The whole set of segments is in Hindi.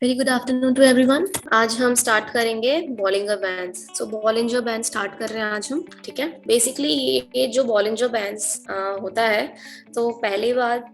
Very good afternoon to everyone. आज हम स्टार्ट करेंगे Bollinger bands. So Bollinger band start कर रहे हैं आज हम। ठीक है, बेसिकली ये जो बॉलिंजर बैंड्स होता है, तो पहली बात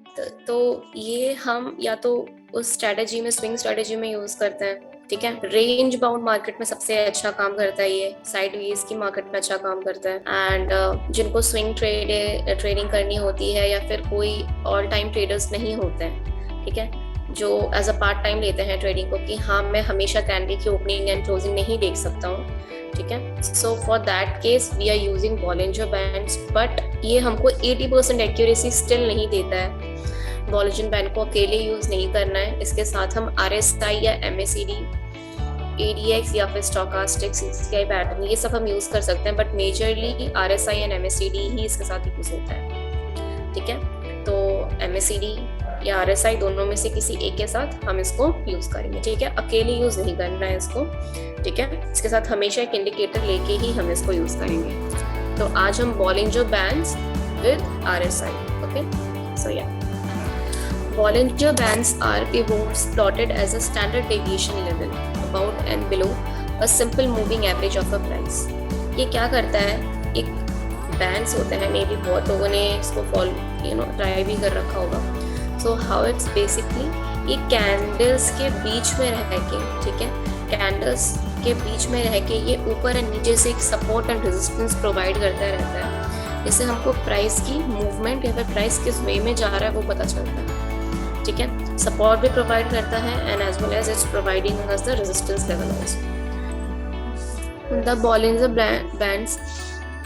तो ये हम या तो उस स्ट्रेटेजी में, स्विंग स्ट्रेटेजी में यूज करते हैं। ठीक है, रेंज बाउंड मार्केट में सबसे अच्छा काम करता है, ये साइड वेज की मार्केट में अच्छा काम करता है। एंड जिनको स्विंग ट्रेडिंग करनी होती है या फिर कोई ऑल टाइम ट्रेडर्स नहीं होते हैं, ठीक है, जो एज अ पार्ट टाइम लेते हैं ट्रेडिंग को, कि हाँ मैं हमेशा कैंडल की ओपनिंग एंड क्लोजिंग नहीं देख सकता हूँ। ठीक है, so for that case we are using Bollinger bands, but ये हमको 80% एक्यूरेसी स्टिल नहीं देता है। बॉलिंजर बैंड को अकेले यूज नहीं करना है, इसके साथ हम RSI या MACD, ADX या फिर स्टोकास्टिक, CCI पैटर्न, ये सब हम यूज कर सकते हैं, but majorly RSI and MACD ही इसके साथ यूज होता है। ठीक है, तो MACD या RSI दोनों में से किसी एक के साथ हम इसको यूज करेंगे। ठीक है, अकेले यूज नहीं करना है इसको। ठीक है, इसके साथ हमेशा एक इंडिकेटर लेके ही हम इसको यूज करेंगे। तो आज हम Bollinger bands with RSI। Okay, so या Bollinger Bands are pivots plotted as a standard deviation level above and below a simple moving average of a price। ये क्या करता है, एक बैंड्स होते हैं, मे बी बहुत लोगों ने इसको ट्राई भी कर रखा होगा। सो हाउ इट्स बेसिकली, ये कैंडल्स के बीच में रह के, ठीक है, कैंडल्स के बीच में रह के ये ऊपर और नीचे से एक सपोर्ट एंड रेजिस्टेंस प्रोवाइड करता रहता है, जिससे हमको प्राइस की मूवमेंट या फिर प्राइस किस वे में जा रहा है वो पता चलता है। ठीक है, सपोर्ट भी प्रोवाइड करता है and as well as it's providing us the resistance level also. The Bollinger bands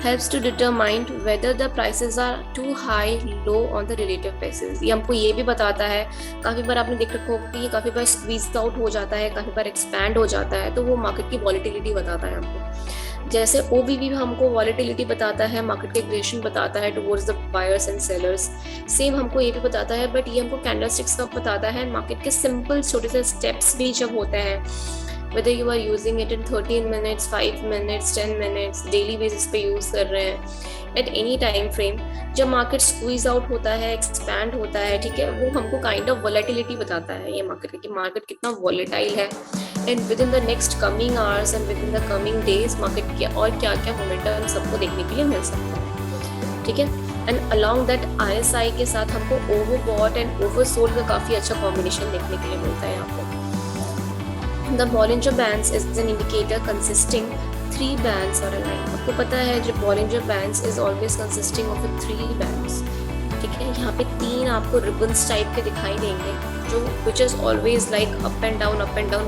helps to determine whether the prices are too high, low on the relative basis। ये हमको ये भी बताता है, काफ़ी बार आपने देख रखा होगा कि ये काफ़ी बार स्क्वीज आउट हो जाता है, काफ़ी बार एक्सपैंड हो जाता है, तो वो मार्केट की वॉलिटिलिटी बताता है हमको। जैसे OVV भी हमको वॉलिटिलिटी बताता है, मार्केट के एग्रेशन बताता है towards the buyers and sellers, same हमको ये भी बताता है, बट ये हमको कैंडलस्टिक्स का बताता है। मार्केट के सिंपल छोटे से स्टेप्स भी जब होते हैं, whether you are using it in 13 minutes, 5 minutes, 10 minutes, daily basis पे यूज कर रहे हैं, एट एनी टाइम फ्रेम, जब मार्केट स्क्वीज आउट होता है, एक्सपैंड होता है, ठीक है, वो हमको काइंड ऑफ वॉलेटिलिटी बताता है, ये मार्केट की मार्केट कितना वॉलेटाइल है, and with in the next coming hours and with in the coming days market के और क्या क्या मोमेंटम सबको देखने के लिए मिल सकता है। ठीक है, एंड अलॉन्ग दैट RSI के साथ हमको ओवरबॉट एंड ओवरसोल्ड का काफ़ी अच्छा कॉम्बिनेशन देखने के लिए मिलता है यहाँ पे। The Bollinger Bands is an indicator consisting 3 bands or a line। आपको पता है जो Bollinger Bands is always consisting of 3 bands। ठीक है, यहाँ पे 3 आपको ribbons टाइप के दिखाई देंगे, जो which is always like up and down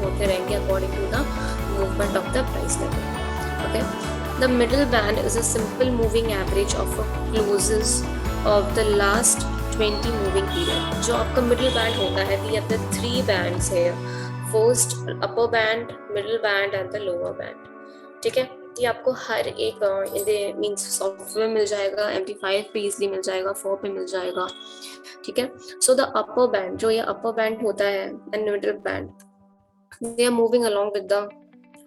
होते रहेंगे according to the movement of the price level। Okay, the middle band is a simple moving average of closes of the last 20 moving period। जो आपका middle band होता है, we have the 3 bands here, first upper band, middle band and the lower band. ठीक है, ये आपको हर एक मींस सॉफ्टवेयर मिल जाएगा, MT5 पे इजीली मिल जाएगा, 4 पे मिल जाएगा। ठीक है, सो द अपर बैंड, जो ये अपर बैंड होता है and middle band, they are moving along with the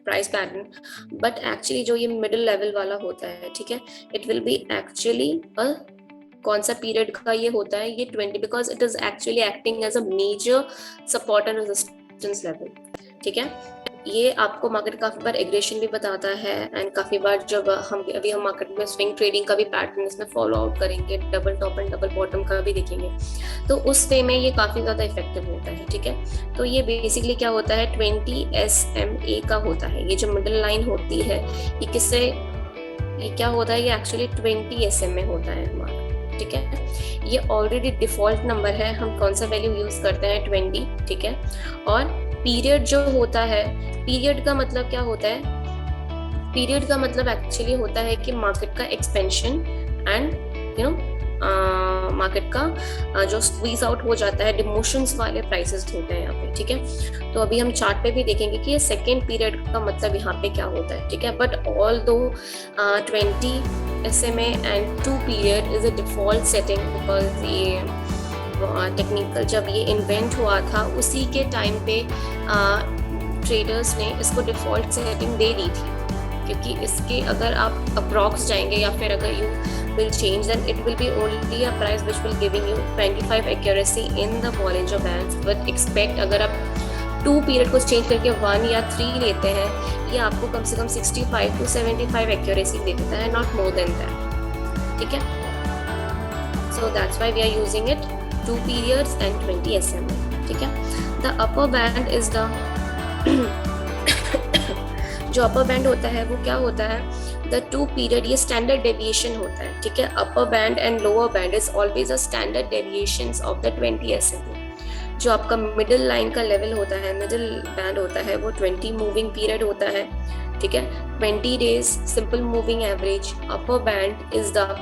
price pattern, but actually जो ये मिडिल लेवल वाला होता है, ठीक है, इट विल बी एक्चुअली कौन सा पीरियड का ये होता है, ये 20, because it is actually acting as a major support and resistance level. ठीक है, ये आपको मार्केट काफी बार एग्रेशन भी बताता है, एंड काफी बार जब हम मार्केट में स्विंग ट्रेडिंग का भी पैटर्न इसमें फॉलो आउट करेंगे, double top and double bottom का भी देखेंगे, तो उस वे में ये काफी ज्यादा इफेक्टिव होता है। ठीक है, तो ये बेसिकली क्या होता है, 20 SMA का होता है, ये जो मिडिल लाइन होती है, ये क्या होता है, ये एक्चुअली 20 SMA होता है हमारा। ठीक है, ये ऑलरेडी डिफॉल्ट नंबर है, हम कौन सा वैल्यू यूज करते हैं, 20। ठीक है, और पीरियड जो होता है, पीरियड का मतलब क्या होता है, पीरियड का मतलब एक्चुअली होता है कि मार्केट का एक्सपेंशन एंड मार्केट का जो स्क्वीज आउट हो जाता है, डिमोशंस वाले प्राइसेस होते हैं यहाँ पे। ठीक है, तो अभी हम चार्ट पे भी देखेंगे कि ये सेकेंड पीरियड का मतलब यहाँ पे क्या होता है। ठीक है, बट ऑल दो 20 SMA and 2 period is a default setting, because ये टेक्निकल जब ये इन्वेंट हुआ था उसी के टाइम पे ट्रेडर्स ने इसको डिफॉल्ट सेटिंग दे दी थी, क्योंकि इसके अगर आप अप्रॉक्स जाएंगे या फिर अगर you will change, then it will be only a price which will giving you 25 accuracy in the Bollinger Bands, but expect अगर आप 2 पीरियड को चेंज करके 1 या 3 लेते हैं, ये आपको कम से कम 65 to 75 एक्यूरेसी दे देता है, नॉट मोर देन दैट, ठीक है। So that's why we are using it 2 periods and 20 SMA, ठीक है। The upper band is the जो अपर बैंड होता है वो क्या होता है, द 2 पीरियड, ये स्टैंडर्ड डेविएशन होता है, ठीक है। Upper band and lower band is always a standard deviations of the 20 SMA। जो आपका मिडिल लाइन का लेवल होता है, मिडिल बैंड होता है, वो 20 मूविंग पीरियड होता है, ठीक है। 20 days simple moving average. Upper band is the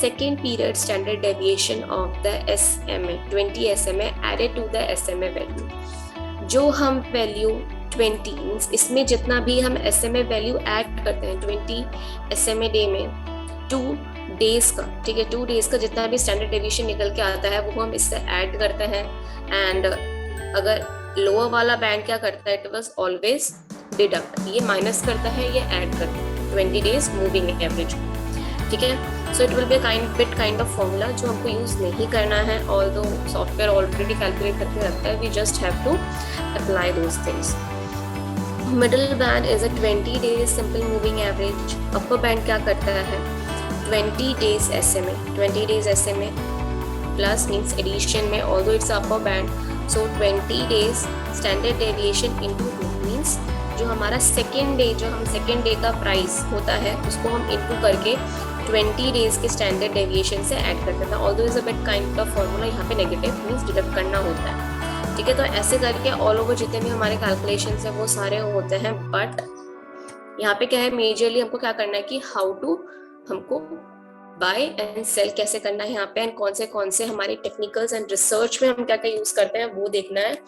second period standard deviation of the SMA, 20 SMA added to the SMA value. जो हम वैल्यू 20, इसमें जितना भी हम SMA वैल्यू ऐड करते हैं 20 SMA डे में, 2 डेज का, ठीक है, 2 डेज का जितना भी स्टैंडर्ड डेविएशन निकल के आता है वो हम इससे ऐड करते हैं। एंड अगर लोअर वाला बैंड क्या करता है, इट वाज ऑलवेज डिडक्ट, ये माइनस करता है, ये ऐड करता है 20 डेज मूविंग एवरेज, ठीक है। So it will be kind of formula जो हमको यूज नहीं करना है, ऑल्दो सॉफ्टवेयर ऑलरेडी कैलकुलेट करके रखता है, we just have to apply those things. Middle band is a 20 days simple moving average. Upper band क्या करता है, 20 days SMA, 20 days SMA plus means addition में, although it's upper band, so 20 days standard deviation into 2 means जो हमारा सेकेंड डे, जो हम सेकेंड डे का प्राइस होता है उसको हम इनटू करके 20 डेज के स्टैंडर्ड डेविएशन से ऐड कर देता है। Although is a bit kind of formula, यहाँ पे नेगेटिव मीन्स डिडक्ट करना होता है, ठीक है। तो ऐसे करके ऑल ओवर जितने भी हमारे कैलकुलेशंस है वो सारे होते हैं, बट यहाँ पे क्या है, मेजरली हमको क्या करना है कि हाउ टू हमको बाय एंड सेल कैसे करना है यहाँ पे, एंड कौन से हमारे टेक्निकल्स एंड रिसर्च में हम क्या क्या यूज करते हैं वो देखना है,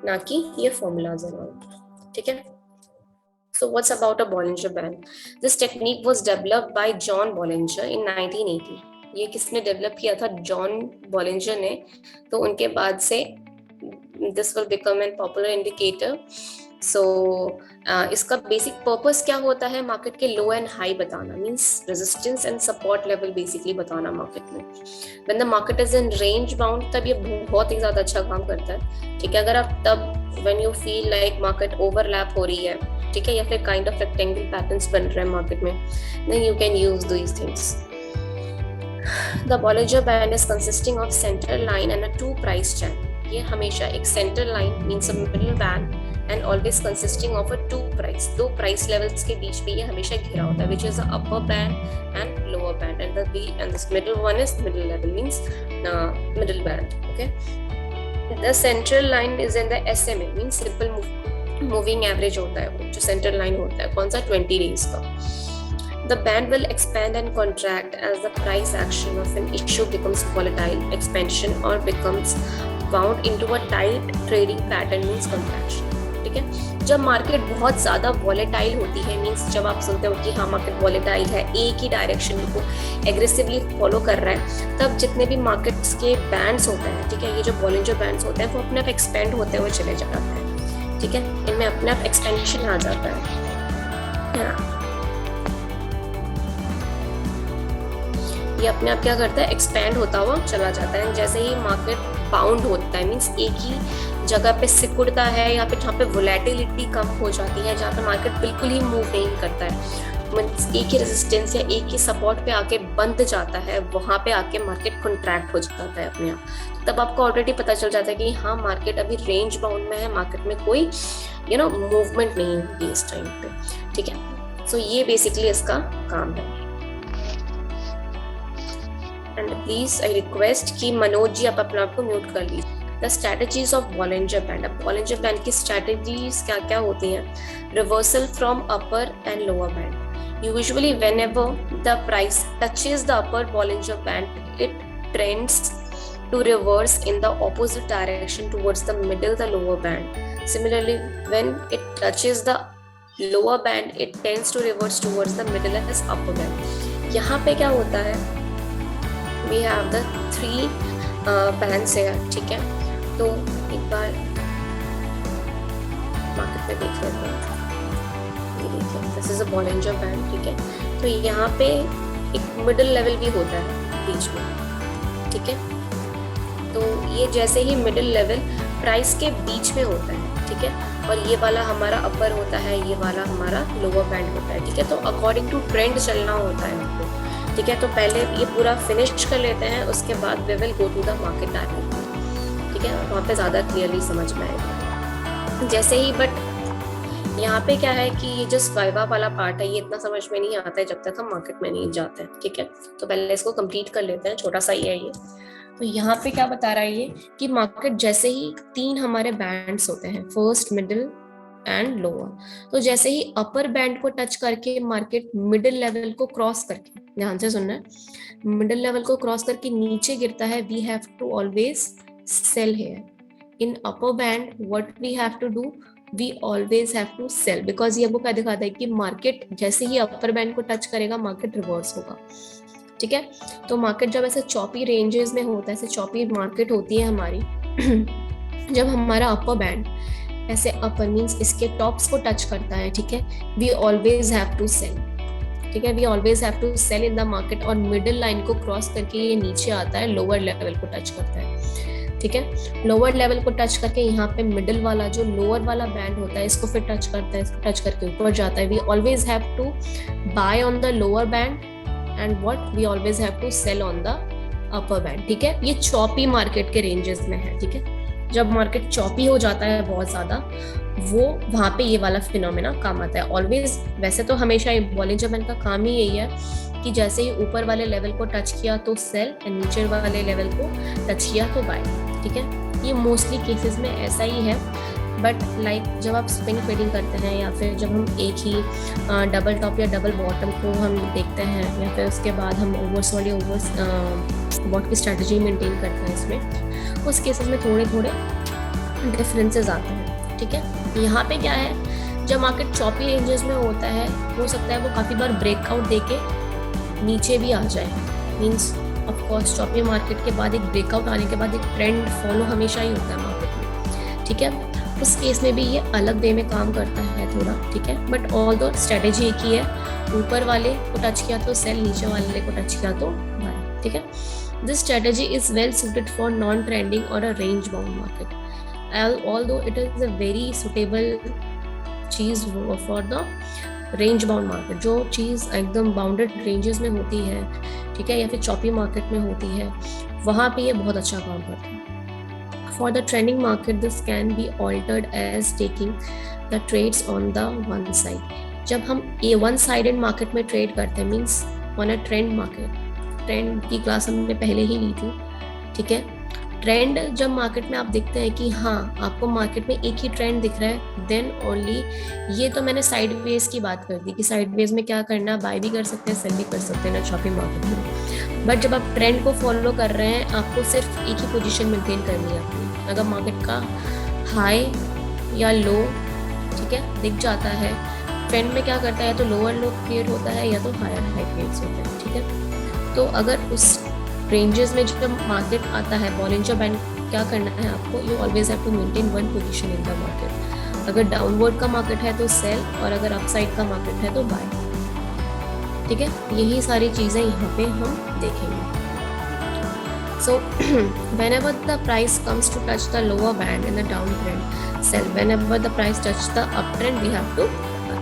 ना कि ये फॉर्मूलाज अराउंड, ठीक है। So what's about a Bollinger Band? This technique was developed by John Bollinger in 1980. ये किसने डेवलप किया था, जॉन बॉलिंजर ने। तो उनके बाद से this will become an popular indicator. So इसका बेसिक पर्पस क्या होता है, मार्केट के लो एंड हाई बताना, means resistance and support level basically बताना मार्केट में। When the market is in range bound तब ये बहुत ही ज्यादा अच्छा काम करता है, ठीक है। अगर आप तब when you feel like market overlap हो रही है, ठीक है, या फिर काइंड ऑफ रेक्टेंगल पैटर्न्स बन रहे हैं मार्केट में, then you can use these things. The Bollinger band is consisting of center line and a 2 price channel. ये हमेशा एक center line means a middle band and always consisting of a 2 price levels के बीच में ये हमेशा घिरा होता है, which is the upper band and lower band, and this middle one is middle level, means middle band, okay. The central line is in the SMA, means simple moving average होता है वो, जो central line होता है कौन सा, 20 days का। The band will expand and contract as the price action of an issue becomes volatile, expansion or becomes bound into a tight trading pattern means contraction, ठीक है। जब मार्केट बहुत ज्यादा वॉलेटाइल होती है, मींस जब आप सुनते हो कि हाँ मार्केट वॉलेटाइल है, एक ही डायरेक्शन को एग्रेसिवली फॉलो कर रहा है, तब जितने भी मार्केट्स के बैंड्स होते हैं, ठीक है, ये जो बॉलिंजर बैंड्स होते हैं वो अपने आप एक्सपेंड होते हुए चले जाते हैं, ठीक है, इनमें अपने आप एक्सपेंशन आ जाता है। ये अपने आप क्या करता है, एक्सपेंड होता हुआ चला जाता है। जैसे ही मार्केट बाउंड होता है, मींस एक ही जगह पे सिकुड़ता है, यहाँ पे जहाँ पे वोलेटिलिटी कम हो जाती है, जहाँ पे मार्केट बिल्कुल ही मूव नहीं करता है, मींस एक ही रेजिस्टेंस या एक ही सपोर्ट पे आके बंद जाता है, वहां पे आके मार्केट कॉन्ट्रैक्ट हो जाता है अपने आप। तब आपको ऑलरेडी पता चल जाता है कि हाँ मार्केट अभी रेंज बाउंड में है, मार्केट में कोई मूवमेंट नहीं होगी इस टाइम पे, ठीक है। सो ये बेसिकली इसका काम है। एंड प्लीज आई रिक्वेस्ट कि मनोज जी आप अपने आप को म्यूट कर लीजिए। The strategies of Bollinger band. अब बॉलिंजर बैंड की स्ट्रैटेजीज क्या क्या होती हैं, reversal from upper and lower band. Usually whenever the price touches the upper Bollinger band it trends to reverse in the opposite direction towards the middle the lower band. Similarly, when it touches the lower band, it tends to reverse towards the middle and upper band. यहाँ पे क्या होता है, we have the 3 bands here, ठीक है। तो एक बार मार्केट पे देख लेते हैं, ये देखिए this is a Bollinger Band, ठीक है। तो यहाँ पे एक मिडिल लेवल भी होता है बीच में, ठीक है। तो ये जैसे ही मिडिल लेवल प्राइस के बीच में होता है, ठीक है, और ये वाला हमारा अपर होता है, ये वाला हमारा लोअर बैंड होता है। ठीक है, तो अकॉर्डिंग टू ट्रेंड चलना होता है हमको। ठीक है, तो पहले ये पूरा फिनिश कर लेते हैं, उसके बाद we will go to the market direct. ठीक है, वहाँ पे ज़्यादा क्लियरली समझ में आएगा। जैसे ही बट यहाँ पे क्या है कि ये जो वाइवा वाला पार्ट है ये इतना समझ में नहीं आता है जब तक हम मार्केट में नहीं जाते हैं। ठीक है, तो पहले इसको कंप्लीट कर लेते हैं, छोटा सा ही है ये। तो यहाँ पे क्या बता रहा है ये कि मार्केट जैसे ही 3 हमारे बैंड्स होते हैं, फर्स्ट, मिडिल एंड लोअर। तो जैसे ही अपर बैंड को टच करके मार्केट मिडिल लेवल को क्रॉस करके, ध्यान से सुनना है, मिडिल लेवल को क्रॉस करके नीचे गिरता है, we have to always sell here. In upper band what we have to do, we always have to sell, because ये हमको क्या दिखाता है कि मार्केट जैसे ही अपर बैंड को टच करेगा मार्केट रिवर्स होगा। ठीक है, तो मार्केट जब ऐसे चॉपी रेंजेस में होता है, ऐसे चॉपी मार्केट होती है हमारी जब हमारा अपर बैंड ऐसे अपर मींस इसके टॉप्स को टच करता है, ठीक है, we always have to sell. ठीक है, we always have to sell in the market, और मिडिल लाइन को क्रॉस करके ये नीचे आता है, लोअर लेवल को टच करता है। ठीक है, लोअर लेवल को टच करके यहाँ पे मिडिल वाला जो लोअर वाला बैंड होता है इसको फिर टच करता है, इसको टच करके ऊपर जाता है। We always have to buy on the lower band and what, we always have to sell on the upper band. ठीक है, ये चॉपी मार्केट के रेंजेस में है। ठीक है, जब मार्केट चॉपी हो जाता है बहुत ज्यादा, वो वहां पे ये वाला फिनोमेना काम आता है ऑलवेज। वैसे तो हमेशा बॉलिंजर बैंड का काम ही यही है कि जैसे ही ऊपर वाले लेवल को टच किया तो सेल, एंड नीचे वाले लेवल को टच किया तो बाय। ठीक है, ये मोस्टली केसेस में ऐसा ही है। बट लाइक जब आप स्विंग ट्रेडिंग करते हैं, या फिर जब हम एक ही डबल टॉप या डबल बॉटम को हम देखते हैं, या फिर उसके बाद हम ओवरसोल्ड या ओवर बॉट की स्ट्रेटजी मेंटेन करते हैं, इसमें उस केसेस में थोड़े थोड़े डिफरेंसेस आते हैं। ठीक है, यहाँ पे क्या है, जब मार्केट चॉपी रेंजेस में होता है, हो सकता है वो काफ़ी बार ब्रेकआउट देके नीचे भी आ जाए। Means of course choppy market के बाद एक ब्रेकआउट आने के बाद एक ट्रेंड फॉलो हमेशा ही होता है मार्केट में। ठीक है, उस केस में भी ये अलग वे में काम करता है थोड़ा। ठीक है, बट ऑल दो स्ट्रेटेजी एक ही है, ऊपर वाले को टच किया तो सेल, नीचे वाले को टच किया तो बाय। ठीक है, this strategy is well suited for non-trending or a range-bound market. Although it is a very suitable चीज for the range-bound market, जो चीज एकदम बाउंडेड रेंजेस में होती है, ठीक है, या फिर चॉपी मार्केट में होती है, वहाँ पे ये बहुत अच्छा काम करता है। For the trending market, this can be altered as taking the trades on the one side. जब हम a one-sided market में ट्रेड करते हैं, means on a trend market, trend की क्लास हमने पहले ही ली थी। ठीक है, ट्रेंड जब मार्केट में आप देखते हैं कि हाँ आपको मार्केट में एक ही ट्रेंड दिख रहा है, देन ओनली, ये तो मैंने साइडवेज की बात कर दी कि साइडवेज में क्या करना, बाय भी कर सकते हैं, सेल भी कर सकते हैं ना चॉपी मार्केट में। बट जब आप ट्रेंड को फॉलो कर रहे हैं, आपको सिर्फ एक ही पोजीशन मेंटेन करनी है अपनी। अगर मार्केट का हाई या लो, ठीक है, दिख जाता है, ट्रेंड में क्या करता है, तो लोअर लो क्रिएट होता है या तो हायर हाई क्रिएट होता है। ठीक है, तो अगर उस रेंजेस में जब मार्केट आता है, बॉलिंजर बैंड क्या करना है आपको, you always have to maintain one position in the market. अगर डाउनवर्ड का मार्केट है तो सेल, और अगर अपसाइड का मार्केट है तो बाय। ठीक है, यही सारी चीजें यहाँ पे हम देखेंगे। सो whenever the price comes to touch the lower band in the downtrend, sell. Whenever the price touch the uptrend, we have to buy.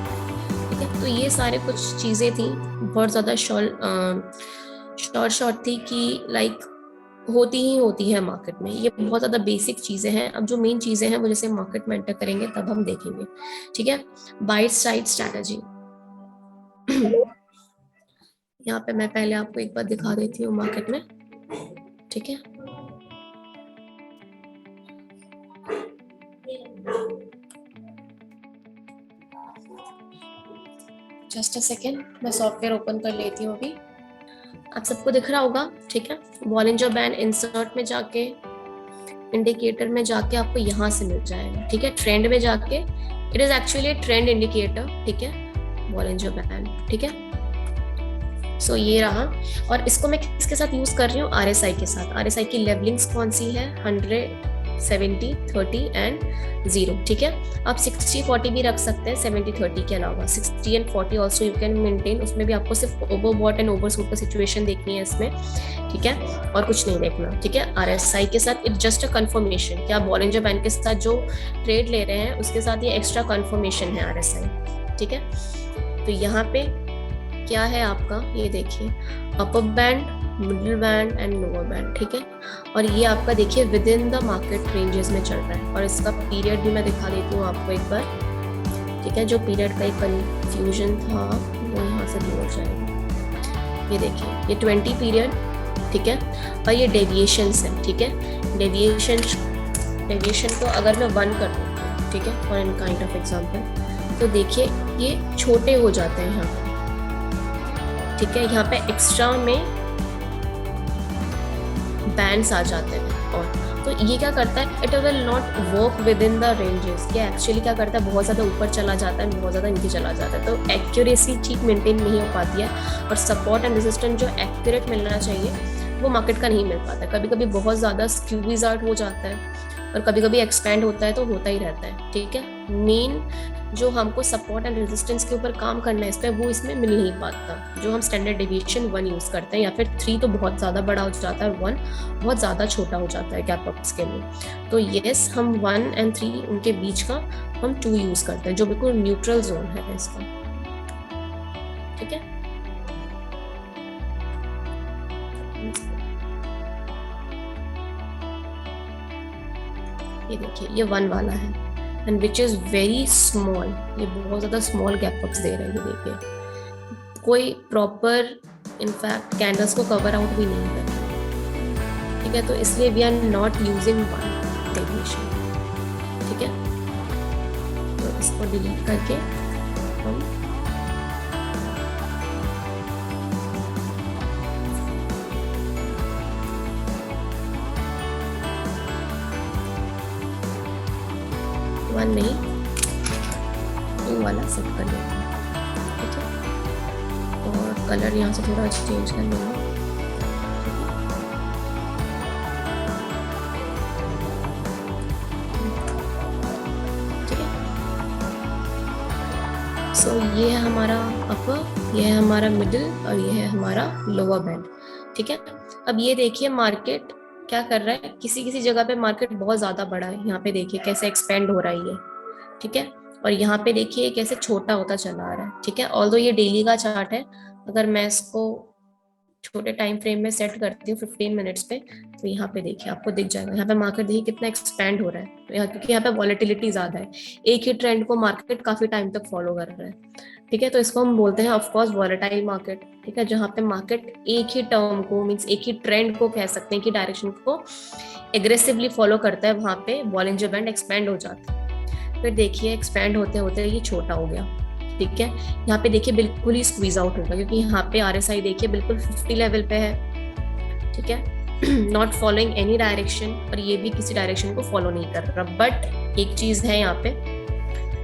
ठीक है, तो ये सारे कुछ चीजें थी, बहुत ज्यादा शॉर्ट थी कि लाइक होती ही होती है मार्केट में। ये बहुत ज़्यादा बेसिक चीज़ें हैं। अब जो मेन चीज़ें हैं वो जैसे मार्केट में एंटर करेंगे तब हम देखेंगे। ठीक है, बाय साइड स्ट्रैटेजी यहाँ पे मैं पहले आपको एक बार दिखा देती हूँ मार्केट में। ठीक है, जस्ट अ सेकेंड, मैं सॉफ्टवेयर ओपन कर लेती हूँ अभी। आप सबको दिख रहा होगा। ठीक है, बॉलिंजर बैंड इंसर्ट में जाके, इंडिकेटर में जाके आपको यहाँ से मिल जाएगा। ठीक है, ट्रेंड में जाके, it is actually trend indicator. ठीक है, बॉलिंजर बैंड। ठीक है, सो ये रहा, और इसको मैं किसके साथ यूज कर रही हूँ, RSI के साथ। RSI की लेवलिंग्स कौन सी है, 100, 70 30 एंड 0, ठीक है। आप 60 40 भी रख सकते हैं 70 30 के अलावा, 60 and 40 also you can maintain. उसमें भी आपको सिर्फ ओवरबॉट एंड ओवरसूट का सिचुएशन देखनी है इसमें, ठीक है, और कुछ नहीं देखना, ठीक है। RSI के साथ इट्स जस्ट अ कंफर्मेशन कि आप बॉलिंजर बैंड के साथ जो ट्रेड ले रहे हैं उसके साथ ये एक्स्ट्रा कंफर्मेशन है RSI, ठीक है। तो यहाँ पे क्या है आपका, ये देखिए, upper band, middle band and lower band, ठीक है। और ये आपका देखिए with in the market ranges में चल रहा है। और इसका पीरियड भी मैं दिखा देती हूँ आपको एक बार, ठीक है। जो पीरियड का एक कंफ्यूजन था वो यहाँ से दूर हो जाएगा। ये देखिए, ये 20 पीरियड, ठीक है। और ये डेविएशंस है, ठीक है। डेविएशन को अगर मैं 1 कर देती हूँ, ठीक है, for an kind of example, तो देखिए ये छोटे हो जाते हैं यहाँ पे, ठीक है। यहाँ पे एक्स्ट्रा में बैंड्स आ जाते हैं। और तो ये क्या करता है, it will not work with in the ranges. ये एक्चुअली क्या करता है, बहुत ज़्यादा ऊपर चला जाता है, बहुत ज़्यादा नीचे चला जाता है, तो एक्यूरेसी ठीक मेंटेन नहीं हो पाती है। और सपोर्ट एंड रेजिस्टेंस जो एक्यूरेट मिलना चाहिए वो मार्केट का नहीं मिल पाता है। कभी कभी बहुत ज़्यादा स्क्यूज आउट हो जाता है और कभी कभी एक्सपेंड होता है, तो होता ही रहता है, ठीक है। मेन जो हमको सपोर्ट एंड रेजिस्टेंस के ऊपर काम करना है इस पर, वो इसमें मिल नहीं पाता। जो हम स्टैंडर्ड डेविएशन 1 यूज़ करते हैं, या फिर 3 तो बहुत ज़्यादा बड़ा हो जाता है, 1 बहुत ज़्यादा छोटा हो जाता है गैप अप्स के लिए। तो येस, हम 1 एंड 3 उनके बीच का हम 2 यूज़ करते हैं, जो बिल्कुल न्यूट्रल जोन है इसका, ठीक है। ये देखिए, ये 1 वाला है and which is very small. ये बहुत ज़्यादा स्मॉल गैप अप्स दे रहे हैं, ये देखिए, कोई प्रॉपर इनफैक्ट कैंडल्स को कवर आउट भी नहीं कर रहा, ठीक है। तो इसलिए we are not using 1 deviation, ठीक है। तो इसको डिलीट करके हम वन नहीं 2 वाला सेट कर लेते हैं, ठीक है। और कलर यहाँ से थोड़ा चेंज कर लेंगे, ठीक है। सो ये है हमारा अपर, ये है हमारा मिडिल और ये है हमारा लोअर बैंड, ठीक है। अब ये देखिए मार्केट क्या कर रहा है, किसी किसी जगह पे मार्केट बहुत ज़्यादा बड़ा है, यहाँ पे देखिए कैसे एक्सपेंड हो रही है, ठीक है। और यहाँ पे देखिए कैसे छोटा होता चला आ रहा है, ठीक है। ऑल्दो ये डेली का चार्ट है, अगर मैं इसको छोटे टाइम फ्रेम में सेट करती हूँ 15 मिनट्स पे, तो यहाँ पे देखिए आपको दिख जाएगा, यहाँ पे मार्केट देखिए कितना एक्सपेंड हो रहा है। तो यहाँ क्योंकि यहाँ पे वॉलेटिलिटी ज़्यादा है, एक ही ट्रेंड को मार्केट काफ़ी टाइम तक फॉलो कर रहा है, ठीक है। तो इसको हम बोलते हैं ऑफकोर्स वॉलेटाइल मार्केट, ठीक है। जहाँ पे मार्केट एक ही टर्म को, मीन्स एक ही ट्रेंड को कह सकते हैं कि डायरेक्शन को एग्रेसिवली फॉलो करता है, वहाँ पे बॉलिंजर बैंड एक्सपेंड हो जाता है। फिर देखिए एक्सपेंड होते होते ये छोटा हो गया, ठीक है। यहाँ पे देखिए बिल्कुल ही स्क्वीज आउट होगा, क्योंकि यहाँ पे RSI देखिए बिल्कुल 50 लेवल पे है, ठीक है। नॉट फॉलोइंग एनी डायरेक्शन, और ये भी किसी डायरेक्शन को फॉलो नहीं कर रहा। बट एक चीज है यहाँ पे,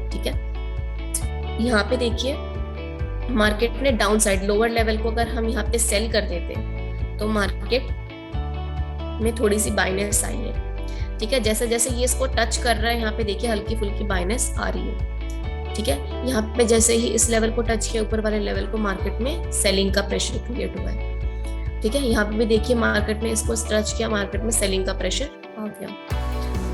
ठीक है, यहाँ पे देखिए मार्केट ने डाउन साइड लोअर लेवल को अगर हम यहाँ पे सेल कर देते तो मार्केट में थोड़ी सी बाइनेस आई है, ठीक है। जैसे जैसे ये इसको टच कर रहा है, यहाँ पे देखिए हल्की फुल्की बाइनेस आ रही है, ठीक है। यहाँ पे जैसे ही इस लेवल को टच किया, ऊपर वाले लेवल को, मार्केट में सेलिंग का प्रेशर क्रिएट हुआ है, ठीक है। यहाँ पे भी देखिए मार्केट ने इसको टच किया, मार्केट में सेलिंग का प्रेशर आ गया,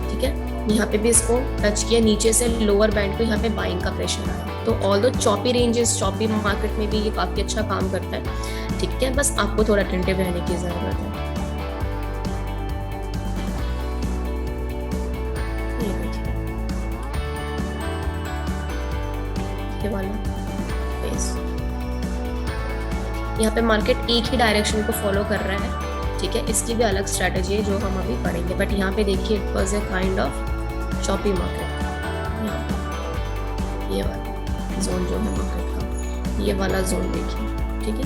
ठीक है। यहाँ पे भी इसको टच किया, नीचे से लोअर बैंड को यहाँ पे बाइंग का प्रेशर आया। तो although choppy ranges, choppy market में भी ये काफी अच्छा काम करता है, ठीक है। बस आपको थोड़ा अटेंटिव रहने की जरूरत है। वाला फेस, यहाँ पे मार्केट एक ही डायरेक्शन को फॉलो कर रहा है, ठीक है। इसकी भी अलग स्ट्रैटेजी है जो हम अभी पढ़ेंगे। बट यहाँ पे देखिए it was a kind of choppy market. ये वाला जोन जो है मार्केट का, ये वाला जोन देखिए, ठीक है।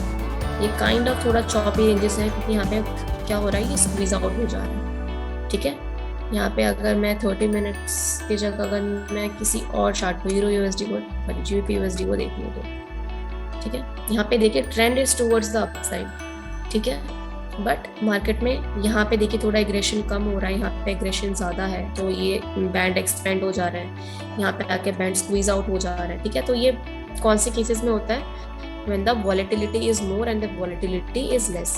ये काइंड ऑफ थोड़ा चॉपी रेंजेस है, क्योंकि यहाँ पे क्या हो रहा है, ये स्क्वीज आउट हो जा रहा है, ठीक है। यहाँ पे अगर मैं 30 मिनट्स की जगह अगर मैं किसी और चार्ट को, यूरो USD को, GBP USD को देख लूँ तो, ठीक है। यहाँ पे देखिए trend is towards the upside, ठीक है। बट मार्केट में यहाँ पे देखिए थोड़ा एग्रेशन कम हो रहा है, यहाँ पे एग्रेशन ज़्यादा है, तो ये बैंड एक्सपेंड हो जा रहा है, यहाँ पे आके बैंड स्क्वीज आउट हो जा रहा है, ठीक है। तो ये कौन से केसेस में होता है? when the volatility is more and the volatility is less।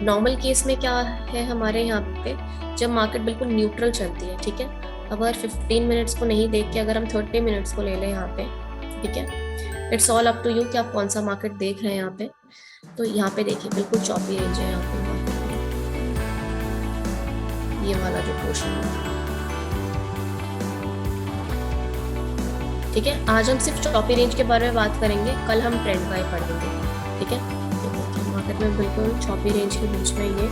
Normal case में क्या है हमारे यहाँ पे, जब मार्केट बिल्कुल न्यूट्रल चलती है, ठीक है। अगर 15 मिनट्स को नहीं देख के अगर हम 30 मिनट्स को ले लें यहाँ पे, ठीक है, it's all up to you कि आप कौन सा मार्केट देख रहे हैं यहाँ पे। तो यहाँ पे देखिए बिल्कुल चॉपी रेंज है यहाँ पे मार्केट में, ये वाला जो पोर्शन है, ठीक है। आज हम सिर्फ चॉपी रेंज के बारे में बात करेंगे, कल हम ट्रेंड का ही पढ़ेंगे, ठीक है। मार्केट में बिल्कुल चॉपी रेंज के बीच में ये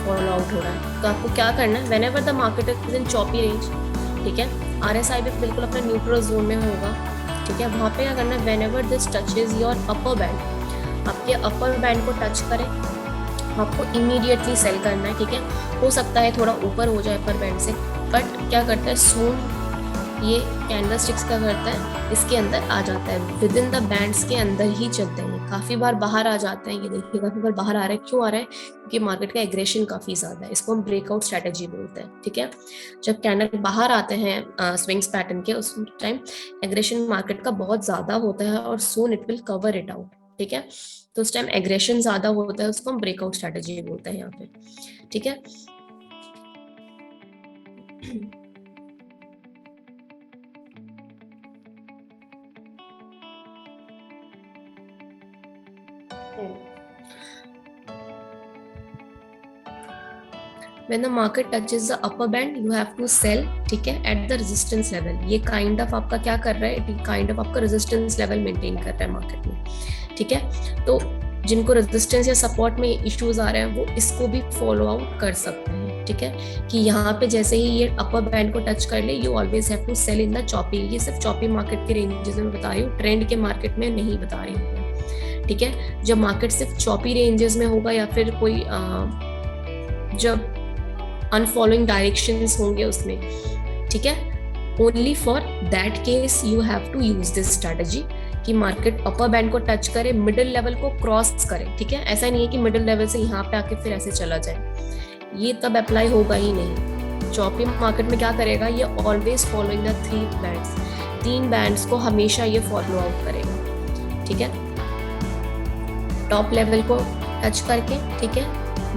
फॉल आउट हो रहा है। तो आपको क्या करना है, whenever the market is in choppy range, ठीक है, RSI भी बिल्कुल अपने न्यूट्रल जोन में होगा, ठीक है। वहाँ पे क्या करना है, whenever this touches your upper band, आपके अपर बैंड को टच करें, आपको इमीडिएटली सेल करना है, ठीक है। हो सकता है थोड़ा ऊपर हो जाए अपर बैंड से, बट क्या करता है सून ये कैंडलस्टिक्स क्या करता है, इसके अंदर आ जाता है, विद इन द बैंड्स के अंदर ही चलते हैं। काफी बार बाहर आ जाते हैं, ये देखिए काफी बार बाहर आ रहा है। क्यों आ रहा है? क्योंकि मार्केट का एग्रेशन काफी ज्यादा है, इसको हम ब्रेकआउट स्ट्रेटेजी बोलते हैं, ठीक है। जब कैंडल बाहर आते हैं स्विंग्स पैटर्न के, उस टाइम एग्रेशन मार्केट का बहुत ज्यादा होता है और soon it will cover it out, ठीक है। तो उस टाइम एग्रेशन ज्यादा होता है, उसको हम ब्रेकआउट स्ट्रेटेजी बोलते हैं यहाँ पे, ठीक है। When the market touches the upper band, you have to sell, ठीक है, at the resistance level। ये काइंड ऑफ आपका क्या कर रहा है, काइंड ऑफ आपका रेजिस्टेंस लेवल मेंटेन कर रहा है मार्केट में, ठीक है। तो जिनको रेजिस्टेंस या सपोर्ट में इश्यूज आ रहे हैं वो इसको भी फॉलो आउट कर सकते हैं, ठीक है। कि यहाँ पे जैसे ही ये अपर बैंड को टच कर ले, you always have to sell in the choppy. ये सिर्फ चॉपी मार्केट के रेंजेस में बता रही हूँ, ट्रेंड के मार्केट में नहीं बता रही हूँ, ठीक है। जब मार्केट सिर्फ चॉपी रेंजेस में होगा या फिर कोई जब अनफॉलोइंग डायरेक्शंस होंगे उसमें, ठीक है, only for that case you have to use this strategy कि मार्केट अपर बैंड को टच करे, मिडिल लेवल को क्रॉस करे, ठीक है। ऐसा नहीं है कि मिडिल लेवल से यहाँ पे आके फिर ऐसे चला जाए, ये तब अप्लाई होगा ही नहीं। चॉपी मार्केट में क्या करेगा, ये always following the 3 bands, 3 bands को हमेशा ये फॉलो आउट करेगा, ठीक है। टॉप लेवल को टच करके, ठीक है,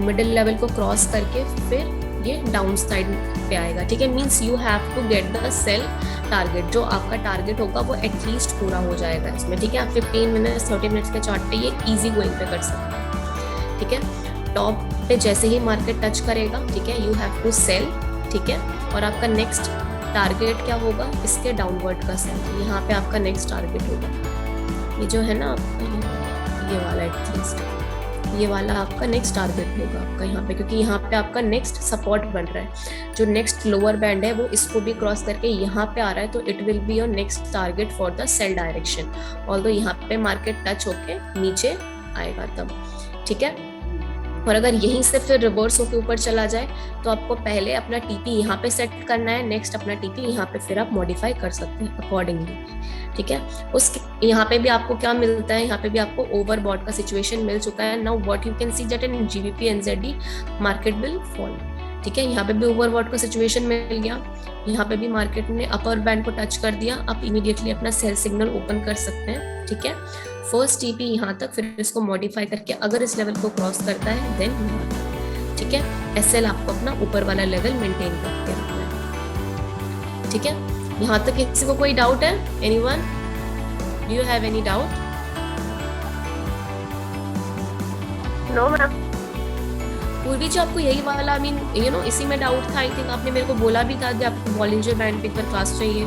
मिडिल लेवल को क्रॉस करके फिर ये डाउन साइड पे आएगा, ठीक है। Means you have to get the sell target, जो आपका टारगेट होगा वो एटलीस्ट पूरा हो जाएगा इसमें, ठीक है। आप 15 मिनट्स 30 मिनट्स के चार्ट पे ये इजी गोइंग पे कर सकते हैं, ठीक है। टॉप पे जैसे ही मार्केट टच करेगा, ठीक है, यू हैव टू सेल, ठीक है। और आपका नेक्स्ट टारगेट क्या होगा, इसके डाउनवर्ड का सेल, यहाँ पे आपका नेक्स्ट टारगेट होगा ये जो है ना आपका ये वाला, एटलीस्ट ये वाला आपका नेक्स्ट टारगेट होगा आपका यहाँ पे, क्योंकि यहाँ पे आपका नेक्स्ट सपोर्ट बन रहा है। जो नेक्स्ट लोअर बैंड है वो इसको भी क्रॉस करके यहाँ पे आ रहा है, तो it will be your next target for the sell direction, although यहाँ पे मार्केट टच होके नीचे आएगा तब, ठीक है। और अगर यहीं से फिर रिवर्स होके ऊपर चला जाए तो आपको पहले अपना टीपी यहाँ पे सेट करना है, नेक्स्ट अपना टीपी यहाँ पे फिर आप मॉडिफाई कर सकते हैं अकॉर्डिंगली, ठीक है। उसके यहाँ पे भी आपको क्या मिलता है, यहाँ पे भी आपको ओवरबॉट का सिचुएशन मिल चुका है। Now what you can see that in GBP NZD market will fall, ठीक है। यहाँ पे भी ओवरबॉट का सिचुएशन मिल गया, यहाँ पे भी मार्केट ने अपर बैंड को टच कर दिया, आप इमीडिएटली अपना सेल सिग्नल ओपन कर सकते हैं, ठीक है। फर्स्ट टीपी यहाँ तक, फिर इसको मॉडिफाई करके अगर इस लेवल को क्रॉस करता है देन यहाँ तक, ठीक है। एसएल आपको अपना ऊपर वाला लेवल मेंटेन करके रखना है, ठीक है। यहाँ तक किसी को कोई डाउट है? Anyone, do you have any doubt? No ma'am. Purvi ji आपको यही वाला आई मीन यू नो इसी में डाउट था? आई थिंक आपने मेरे को बोला भी था कि आपको बॉलिंजर बैंड पे एक बार क्लास चाहिए।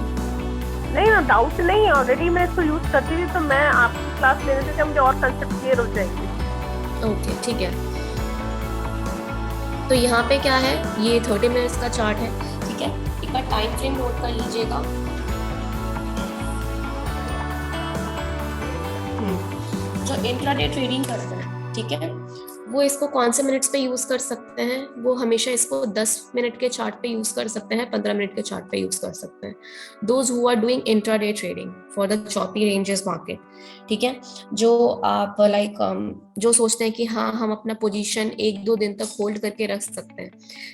नहीं डाउट नहीं, ऑलरेडी मैं इसको यूज करती थी, तो मैं आपकी क्लास लेने से मुझे और कंसेप्ट क्लियर हो जाएंगे। ओके ठीक है। तो यहाँ पे क्या है, ये 30 मिनट्स का चार्ट है, ठीक है। एक बार टाइम फ्रेम नोट कर लीजिएगा। जो इंट्राडे ट्रेडिंग करते हैं, ठीक है, वो इसको कौन से मिनट्स पे यूज कर सकते हैं, वो हमेशा इसको 10 मिनट के चार्ट पे यूज कर सकते हैं, 15 मिनट के चार्ट पे यूज कर सकते हैं, those who are doing intraday trading for the choppy ranges market. ठीक है, जो आप लाइक जो सोचते हैं कि हाँ हम अपना पोजीशन 1-2 दिन तक होल्ड करके रख सकते हैं,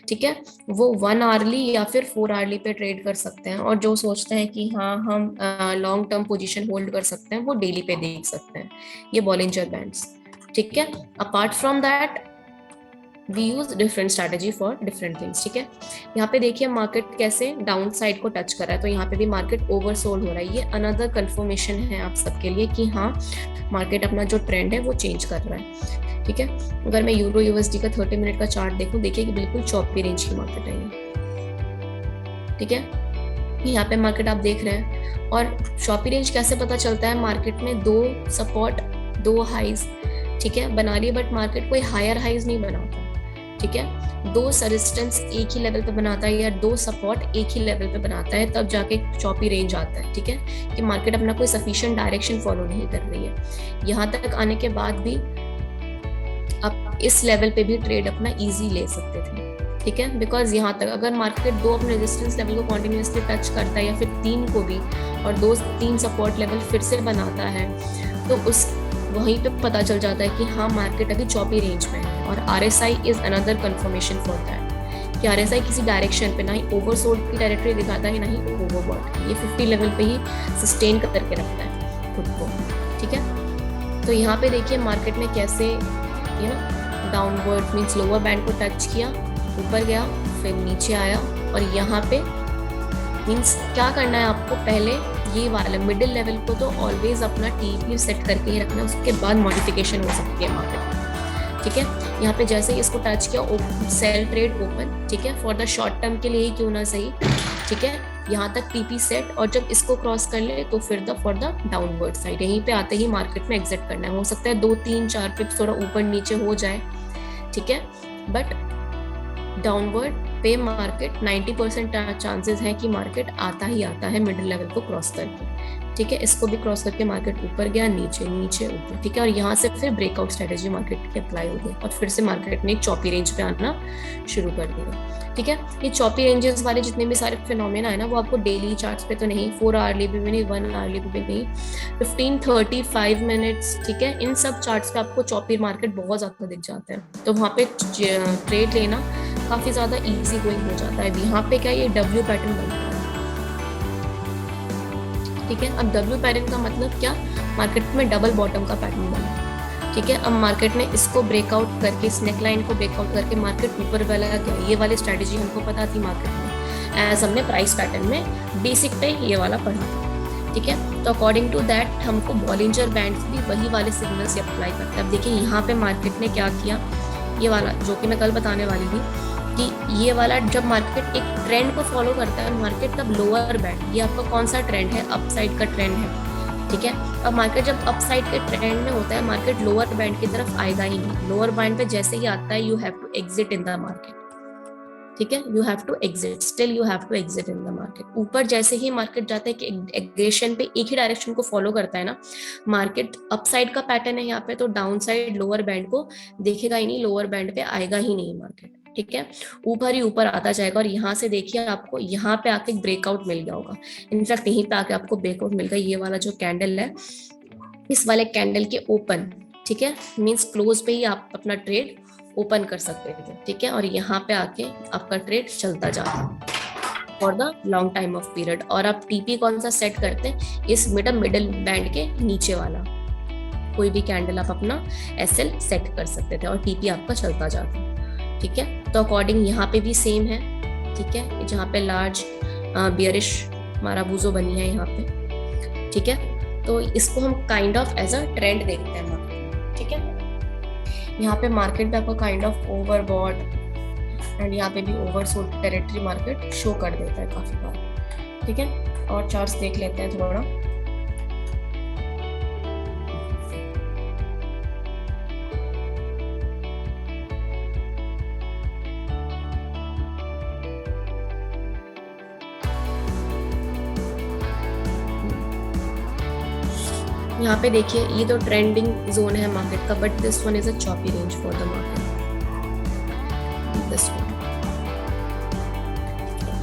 ठीक है, वो 1 आवरली या फिर 4 आवरली पे ट्रेड कर सकते हैं। और जो सोचते हैं कि हाँ हम लॉन्ग टर्म पोजीशन होल्ड कर सकते हैं, वो डेली पे देख सकते हैं। ये बॉलिंजर बैंड्स। ठीक है, apart from that we use different strategy for different things. ठीक है, यहाँ पे देखिए मार्केट कैसे डाउन साइड को टच कर रहा है, तो यहाँ पे भी मार्केट ओवरसोल्ड हो रहा है। ये अनदर कंफर्मेशन है आप सबके लिए कि हाँ मार्केट अपना जो ट्रेंड है वो चेंज कर रहा है। ठीक है, अगर मैं यूरो यूएसडी का 30 मिनट का चार्ट देखूं, देखिए कि बिल्कुल चौपी रेंज की मार्केट है ये। ठीक है, यहाँ पे मार्केट आप देख रहे हैं। और चौपी रेंज कैसे पता चलता है, मार्केट में 2 सपोर्ट 2 हाइज, ठीक है, बना रही है, बट मार्केट कोई हायर हाइज नहीं बनाता। ठीक है, 2 रेजिस्टेंस एक ही लेवल पे बनाता है या 2 सपोर्ट एक ही लेवल पे बनाता है, तब जाके चॉपी रेंज आता है। ठीक है, कि मार्केट अपना कोई सफिशिएंट डायरेक्शन फॉलो नहीं कर रही है। यहाँ तक आने के बाद भी आप इस लेवल पे भी ट्रेड अपना इजी ले सकते थे। ठीक है, बिकॉज यहाँ तक अगर मार्केट 2 अपने रेजिस्टेंस लेवल को कॉन्टिन्यूसली टच करता है या फिर 3 को भी, और 2-3 सपोर्ट लेवल फिर से बनाता है, तो उस वहीं पे पता चल जाता है कि हाँ मार्केट अभी चॉपी रेंज में है। और RSI is another confirmation for that कि RSI किसी डायरेक्शन पे ना ही ओवरसोल्ड की टेरिटरी दिखाता है ना ही ओवरबॉट की। ये 50 लेवल पे ही सस्टेन करके रखता है खुद को। ठीक है, तो यहाँ पे देखिए मार्केट ने कैसे डाउनवर्ड मीन्स लोअर बैंड को टच किया, ऊपर गया, फिर नीचे आया। और यहाँ पे मीन्स क्या करना है आपको, पहले ये वाला मिडिल लेवल को तो ऑलवेज अपना TP सेट करके ही रखना है, उसके बाद मॉडिफिकेशन हो सकती है मार्केट में। ठीक है, यहाँ पे जैसे ही इसको टच किया, सेल ट्रेड ओपन। ठीक है, फॉर द शॉर्ट टर्म के लिए ही क्यों ना सही। ठीक है, यहाँ तक TP सेट, और जब इसको क्रॉस कर ले तो फिर फॉर द डाउनवर्ड साइड, यहीं पे आते ही मार्केट में एग्जिट करना है। हो सकता है 2-3-4 पिप्स थोड़ा ऊपर नीचे हो जाए, ठीक है, बट डाउनवर्ड पे मार्केट 90% चांसेस है कि मार्केट आता ही आता है मिडिल लेवल को क्रॉस करके। ठीक है, इसको भी क्रॉस करके मार्केट ऊपर गया, नीचे नीचे ऊपर। ठीक है, और यहाँ से फिर ब्रेकआउट स्ट्रेटेजी मार्केट की अप्लाई हो गई और फिर से मार्केट ने एक चॉपी रेंज पे आना शुरू कर दिया। ठीक है, ये चॉपी रेंजेस वाले जितने भी सारे फिनोमेना है ना, वो आपको डेली चार्ट्स पे तो नहीं, 4 आवरली पे भी नहीं, 1 आवरली पे भी नहीं, 15, 30, 5 मिनट्स, ठीक है, इन सब चार्ट्स पे आपको चॉपी मार्केट बहुत ज्यादा दिख जाता है। तो वहाँ पे ट्रेड लेना काफी ज्यादा इजी गोइंग हो जाता है। यहाँ पे क्या ये W पैटर्न बनता है। ठीक है, अब W पैटर्न का मतलब क्या, मार्केट में डबल बॉटम का पैटर्न बना है। ठीक है, अब मार्केट ने इसको ब्रेकआउट करके, इस नेक लाइन को ब्रेकआउट करके मार्केट ऊपर वाला गया। ये वाली स्ट्रेटेजी हमको पता थी मार्केट में, एज हमने प्राइस पैटर्न में बेसिक पे ये वाला पढ़ा था। ठीक है, तो अकॉर्डिंग टू दैट हमको बॉलिंजर बैंड्स भी वही वाले सिग्नल से अप्लाई करते हैं। अब देखिए यहाँ पे मार्केट ने क्या किया, ये वाला जो कि मैं कल बताने वाली थी कि ये वाला जब मार्केट एक ट्रेंड को फॉलो करता है मार्केट, तब लोअर बैंड, ये आपका कौन सा ट्रेंड है, अपसाइड का ट्रेंड है। ठीक है, अब मार्केट जब अपसाइड के ट्रेंड में होता है, मार्केट लोअर बैंड की तरफ आएगा ही नहीं। लोअर बैंड पे जैसे ही आता है, you have to exit in the market. ठीक है, you have to exit, still you have to exit in the market. ऊपर जैसे ही मार्केट जाता है कि एग्रेशन पे एक ही डायरेक्शन को फॉलो करता है ना, मार्केट अपसाइड का पैटर्न है यहाँ पे, तो डाउन साइड लोअर बैंड को देखेगा ही नहीं, लोअर बैंड पे आएगा ही नहीं मार्केट। ठीक है, ऊपर ही ऊपर आता जाएगा। और यहाँ से देखिए आपको यहाँ पे आके ब्रेकआउट मिल गया होगा, इनफैक्ट यहीं पे आके आपको ब्रेकआउट मिल गया। ये वाला जो कैंडल है, इस वाले कैंडल के ओपन, ठीक है, मींस क्लोज पे ही आप अपना ट्रेड ओपन कर सकते थे। ठीक है, और यहाँ पे आके आपका ट्रेड चलता जाता for the long time of period. और आप TP कौन सा सेट करते हैं, इस मिडिल बैंड के नीचे वाला कोई भी कैंडल आप अपना SL सेट कर सकते थे और TP आपका चलता जाता। ठीक है, तो अकॉर्डिंग यहाँ पे भी सेम है। ठीक है, जहाँ पे लार्ज बियरिश माराबूजो बनी है यहाँ पे। ठीक है, तो इसको हम kind of as a trend देखते हैं मार्केट। ठीक है, यहाँ पे मार्केट पे आपको काइंड ऑफ ओवरबॉट एंड यहाँ पे भी ओवरसोल्ड टेरिटरी मार्केट शो कर देता है काफी बार। ठीक है, और चार्ट्स देख लेते हैं थोड़ा। यहाँ पे देखिए ये तो ट्रेंडिंग जोन है मार्केट का, but this one is a choppy range for the market. This one,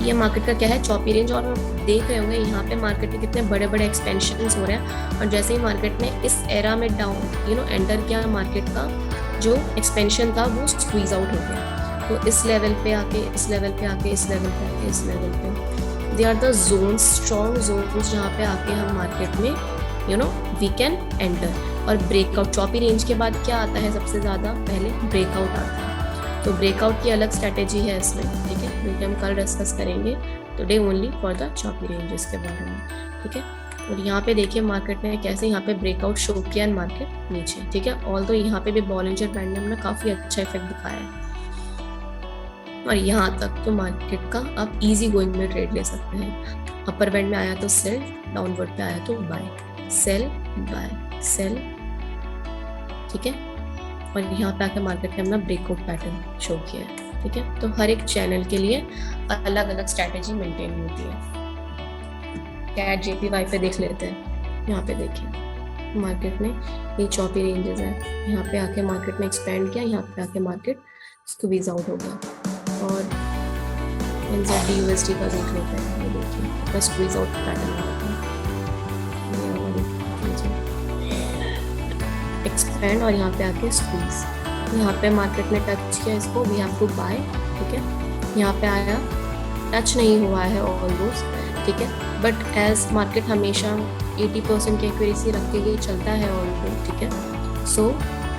ये मार्केट का क्या है, चॉपी रेंज। और देख रहे होंगे यहाँ पे मार्केट के कितने बड़े बड़े एक्सपेंशन हो रहे हैं, और जैसे ही मार्केट ने इस एरा में डाउन एंटर किया, मार्केट का जो एक्सपेंशन था वो स्क्वीज आउट हो गया। तो इस लेवल पे आके, इस लेवल पे आके, इस लेवल पे आके, इस लेवल पे, they are the zones, strong zones, जहाँ पे आके हम मार्केट में वी कैन एंटर। और ब्रेकआउट, चॉपी रेंज के बाद क्या आता है सबसे ज़्यादा, पहले ब्रेकआउट आता है। तो ब्रेकआउट की अलग स्ट्रैटेजी है इसमें, ठीक है, जो कि हम कल डिस्कस करेंगे today only for the choppy ranges के बारे में, ठीक है। और यहाँ पे देखिए मार्केट ने कैसे यहाँ पे ब्रेकआउट शो किया एंड मार्केट नीचे, ठीक है। ऑल्दो यहाँ पे भी बॉलिंजर बैंड ने हमने काफ़ी अच्छा इफेक्ट दिखाया है, और यहाँ तक तो मार्केट का आप इजी गोइंग में ट्रेड ले सकते हैं। अपर बैंड में आया तो सेल, डाउनवर्ड पे आया तो बाय, सेल बाय सेल, ठीक है। और यहाँ पे आकर मार्केट ने अपना ब्रेकआउट पैटर्न शो किया है, ठीक है। तो हर एक चैनल के लिए अलग अलग स्ट्रैटेजी मेंटेन होती है। कैट जेपीवाई पे देख लेते हैं। यहाँ पे देखिए मार्केट ने ये चॉपी रेंजेस है, यहाँ पे आके मार्केट ने एक्सपेंड किया, यहाँ पे आके मार्केट स्क्वीज आउट हो गया। और NZD/USD का देख लेते हैं, ये देखिए अपना स्क्वीज आउट पैटर्न होता है, एक्सपेंड और यहाँ पे आके स्क्वीज। यहाँ पे मार्केट ने टच किया इसको, वी हैव टू बाय, ठीक है। यहाँ पे आया, टच नहीं हुआ है ऑलमोस्ट, ठीक है, बट एज मार्केट हमेशा 80% की एक्यूरेसी रख के चलता है ऑलमोस्ट, ठीक है। सो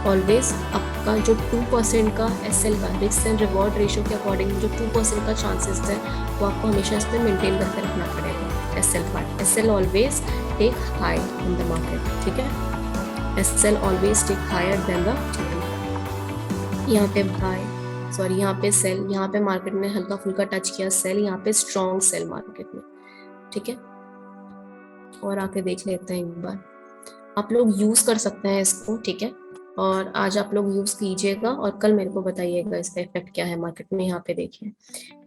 ऑलवेज आपका जो 2% का SL का, रिस्क एंड रिवॉर्ड रेशियो के अकॉर्डिंग जो 2% का चांसेस है वो आपको हमेशा इसमें मेंटेन करके रखना पड़ेगा। SL part, SL always take high in the market, ठीक है। SL always take higher than the TN। यहाँ पे बाय, सॉरी यहाँ पे सेल, यहाँ पे मार्केट ने हल्का फुल्का टच किया सेल, यहाँ पे स्ट्रॉन्ग सेल मार्केट में, ठीक है। और आके देख लेते हैं एक बार, आप लोग यूज कर सकते हैं इसको, ठीक है। और आज आप लोग यूज कीजिएगा और कल मेरे को बताइएगा इसका इफेक्ट क्या है मार्केट में। यहाँ पे देखिए,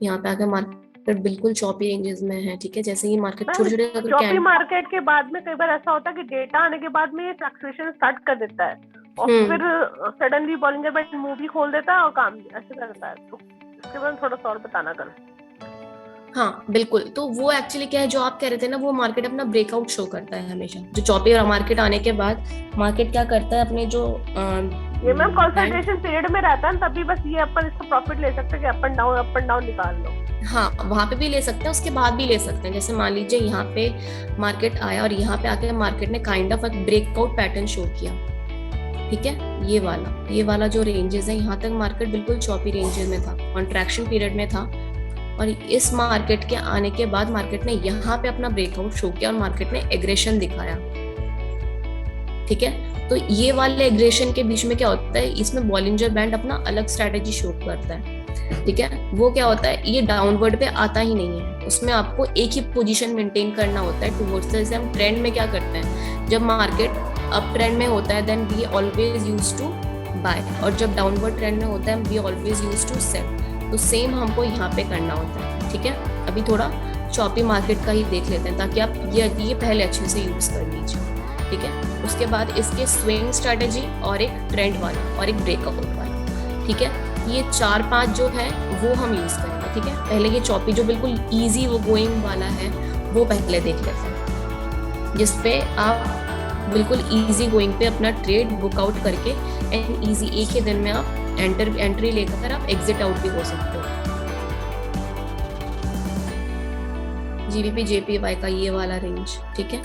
यहाँ पे आके मार्केट बिल्कुल चॉपी रेंजेस में है, ठीक है। जैसे ये मार्केट छोटे छोटे चॉपी मार्केट के बाद में कई बार ऐसा होता है कि डेटा आने के बाद में ये फ्लक्चुएशन स्टार्ट कर देता है, और फिर सडनली बॉलिंजर बैंड मूव भी खोल देता है और काम ऐसे करता है। तो इसके बारे में थोड़ा सा और बताना कल। हाँ बिल्कुल, तो वो एक्चुअली क्या है जो आप कह रहे थे ना, वो मार्केट अपना ब्रेकआउट शो करता है हमेशा। जो चॉपी मार्केट आने के बाद मार्केट क्या करता है, अपने जो ये मैम कंसंट्रेशन पीरियड में रहता है तभी बस ये अपन इसका प्रॉफिट ले सकते हैं कि अप एंड डाउन निकाल लो। हाँ, वहां पे भी ले सकते हैं, उसके बाद भी ले सकते हैं। जैसे मान लीजिए यहाँ पे मार्केट आया और यहाँ पे आके मार्केट ने काइंड ऑफ एक ब्रेकआउट पैटर्न शो किया, ठीक है। ये वाला जो रेंजेस है, यहाँ तक मार्केट बिल्कुल चॉपी रेंजेस में था, कॉन्ट्रैक्शन पीरियड में था। और इस मार्केट के आने के बाद मार्केट ने यहाँ पे अपना ब्रेकआउट शो किया और मार्केट ने एग्रेशन दिखाया, ठीक है। तो ये वाले एग्रेशन के बीच में क्या होता है, इसमें बॉलिंजर बैंड अपना अलग स्ट्रैटेजी शो करता है, ठीक है। वो क्या होता है, ये डाउनवर्ड पे आता ही नहीं है, उसमें आपको एक ही पोजीशन मेंटेन करना होता है टुवर्ड्स। जैसे हम ट्रेंड में क्या करते हैं, जब मार्केट अप ट्रेंड में होता है then we always use to buy, और जब डाउनवर्ड ट्रेंड में होता है we always use to sell. तो सेम हमको यहाँ पे करना होता है, ठीक है। अभी थोड़ा चॉपी मार्केट का ही देख लेते हैं ताकि आप ये पहले अच्छे से यूज कर लीजिए, ठीक है। उसके बाद इसके स्विंग स्ट्रैटेजी और एक ट्रेंड वाला और एक ब्रेकआउट वाला, ठीक है। ये 4-5 जो है वो हम यूज करेंगे, ठीक है। पहले ये चॉपी जो बिल्कुल इजी वो गोइंग वाला है वो पहले देख लेते हैं, जिसपे आप बिल्कुल इजी गोइंग पे अपना ट्रेड बुकआउट करके एंड इजी एक ही दिन में आप एंट्री लेकर आप एग्जिट आउट भी हो सकते हो। GBP JPY का ये वाला रेंज, ठीक है।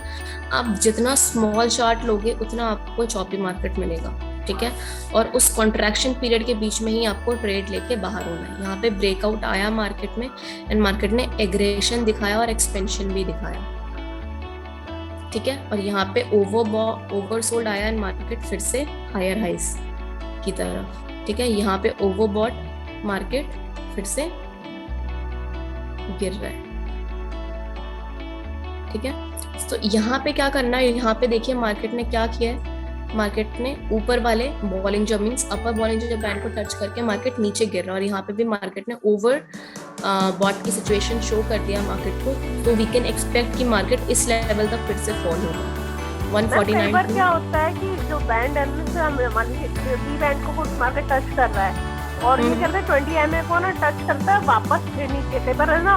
आप जितना स्मॉल चार्ट लोगे उतना आपको चॉपी मार्केट मिलेगा, ठीक है। और उस कॉन्ट्रैक्शन पीरियड के बीच में ही आपको ट्रेड लेके बाहर होना है। यहाँ पे ब्रेकआउट आया मार्केट में एंड मार्केट ने एग्रेशन दिखाया और एक्सपेंशन भी दिखाया, ठीक है। और यहाँ पे ओवरसोल्ड आया एंड मार्केट फिर से हायर हाइस की तरफ, ठीक है। यहाँ पे ओवरबॉट मार्केट फिर से गिर रहा है, ठीक है। तो यहाँ पे क्या करना है, यहाँ पे देखिए मार्केट ने क्या किया है, मार्केट ने ऊपर वाले बॉलिंजर मींस अपर बॉलिंजर बैंड को टच करके मार्केट नीचे गिर रहा है, और यहाँ पे भी मार्केट ने ओवर बॉट की सिचुएशन शो कर दिया मार्केट को। तो वी कैन एक्सपेक्ट कि मार्केट इस लेवल तक फिर से फॉल होगा, कई बार 149 क्या होता है कि जो बैंड है, मान लीजिए बी बैंड को कुछ मार्केट टच कर रहा है और ये कहते हैं 20 MA को ना टच करता है वापस फिर नीचे, कई बार है ना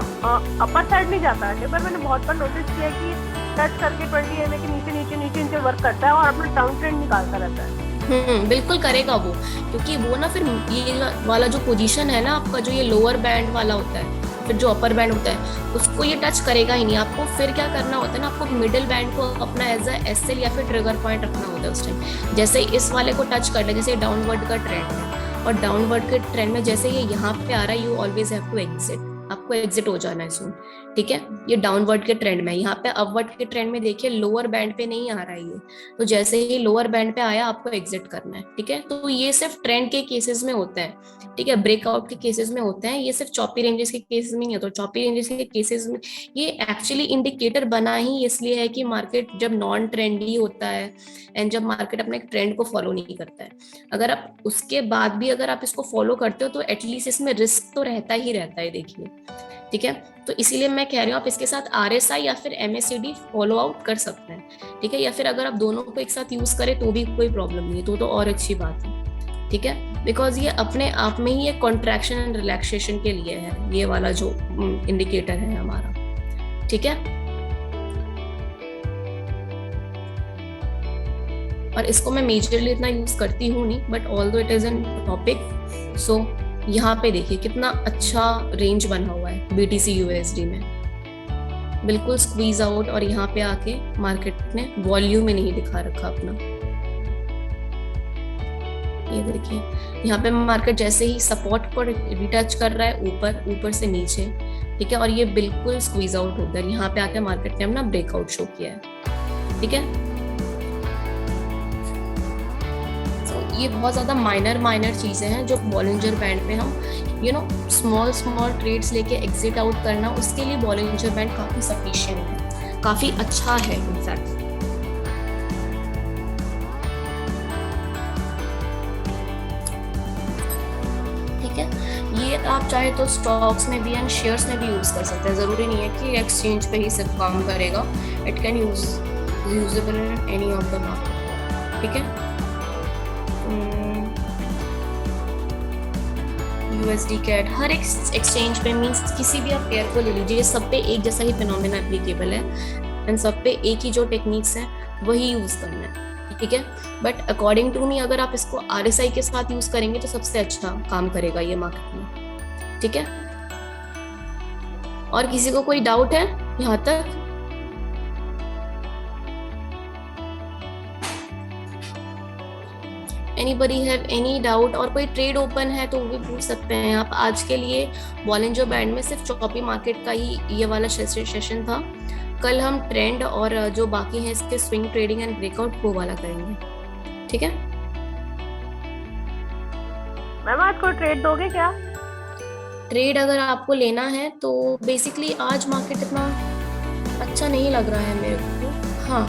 अपर साइड नहीं जाता है। कई बार मैंने बहुत बार नोटिस किया कि टच करके 20 MA के नीचे नीचे नीचे नीचे वर्क करता है और अपना डाउन ट्रेंड निकालता रहता है। बिल्कुल करेगा वो, क्योंकि वो ना फिर ये वाला जो पोजीशन है ना आपका, जो ये लोअर बैंड वाला होता है, फिर जो अपर बैंड होता है उसको ये टच करेगा ही नहीं। आपको फिर क्या करना होता है ना, आपको मिडिल बैंड को अपना एज अ एसएल या फिर ट्रिगर पॉइंट रखना होता है उस टाइम। जैसे इस वाले को टच कर ले, जैसे डाउनवर्ड का ट्रेंड है और डाउनवर्ड के ट्रेंड में जैसे ये यहाँ पे आ रहा है, you always have to exit, आपको एग्जिट हो जाना है सुन, ठीक है। ये डाउनवर्ड के ट्रेंड में, यहाँ पे अपवर्ड के ट्रेंड में देखिए लोअर बैंड पे नहीं आ रहा है ये, तो जैसे ही लोअर बैंड पे आया आपको एग्जिट करना है, ठीक है। तो ये सिर्फ ट्रेंड के केसेस में होता है, ठीक है, ब्रेकआउट के केसेस में होता है, ये सिर्फ चॉपी रेंजेस के केसेस में नहीं होता। चॉपी रेंजेस के केसेस में ये एक्चुअली इंडिकेटर बना ही इसलिए है कि मार्केट जब नॉन ट्रेंडी होता है एंड जब मार्केट अपने ट्रेंड को फॉलो नहीं करता है, अगर आप उसके बाद भी अगर आप इसको फॉलो करते हो तो एटलीस्ट इसमें रिस्क तो रहता ही रहता है, देखिए, ठीक है। तो इसीलिए मैं कह रही हूँ आप इसके साथ RSI या फिर MACD फॉलो आउट कर सकते हैं, ठीक है, या फिर अगर आप दोनों को एक साथ यूज करें तो भी कोई प्रॉब्लम नहीं है, तो और अच्छी बात है, ठीक है। बिकॉज ये अपने आप में ही एक कॉन्ट्रैक्शन एंड रिलैक्सेशन के लिए है, ये वाला जो इंडिकेटर है हमारा, ठीक है। और इसको मैं मेजरली इतना यूज करती हूँ नहीं, but although it is an topic, so यहाँ पे देखिए कितना अच्छा रेंज बना हुआ है BTC USD में, बिल्कुल स्क्वीज आउट, और यहाँ पे आके मार्केट ने वॉल्यूम में नहीं दिखा रखा अपना। ये देखिए यहाँ पे मार्केट जैसे ही सपोर्ट पर रिटच कर रहा है ऊपर से नीचे, ठीक है, और ये बिल्कुल स्क्वीज आउट हो गया, यहाँ पे आके मार्केट ने अपना ब्रेकआउट शो किया है, ठीक है। ये बहुत ज्यादा माइनर चीजें हैं जो बॉलिंजर बैंड पे हम स्मॉल ट्रेड्स लेके एग्जिट आउट करना, उसके लिए बॉलिंजर बैंड काफी सफिशिएंट है, काफी अच्छा है इनफैक्ट। ठीक है, ये आप चाहे तो स्टॉक्स में भी एंड शेयर्स में भी यूज कर सकते हैं, जरूरी नहीं है कि एक्सचेंज पे ही सिर्फ काम करेगा, it can usable in any of the market, ठीक है। USD कैट हर एक एक्सचेंज पे, मींस किसी भी आप पेयर को ले लीजिए, सब पे एक जैसा ही फिनोमेना एप्लीकेबल है एंड सब पे एक ही जो टेक्निक्स हैं वही यूज करना है, ठीक है। बट अकॉर्डिंग टू मी अगर आप इसको RSI के साथ यूज करेंगे तो सबसे अच्छा काम करेगा ये मार्केट में, ठीक है। और किसी को कोई डाउट है यहाँ तक? Anybody have any doubt? और कोई ट्रेड ओपन है तो वो भी पूछ सकते हैं आप। आज के लिए बॉलिंजर बैंड में सिर्फ चॉपी मार्केट का ही ये वाला सेशन था, कल हम ट्रेंड और जो बाकी है इसके स्विंग ट्रेडिंग एंड ब्रेकआउट वो वाला करेंगे, ठीक है। मैम आज कोई ट्रेड दोगे क्या? ट्रेड अगर आपको लेना है तो बेसिकली आज मार्केट इतना अच्छा नहीं लग रहा है मेरे को। हाँ,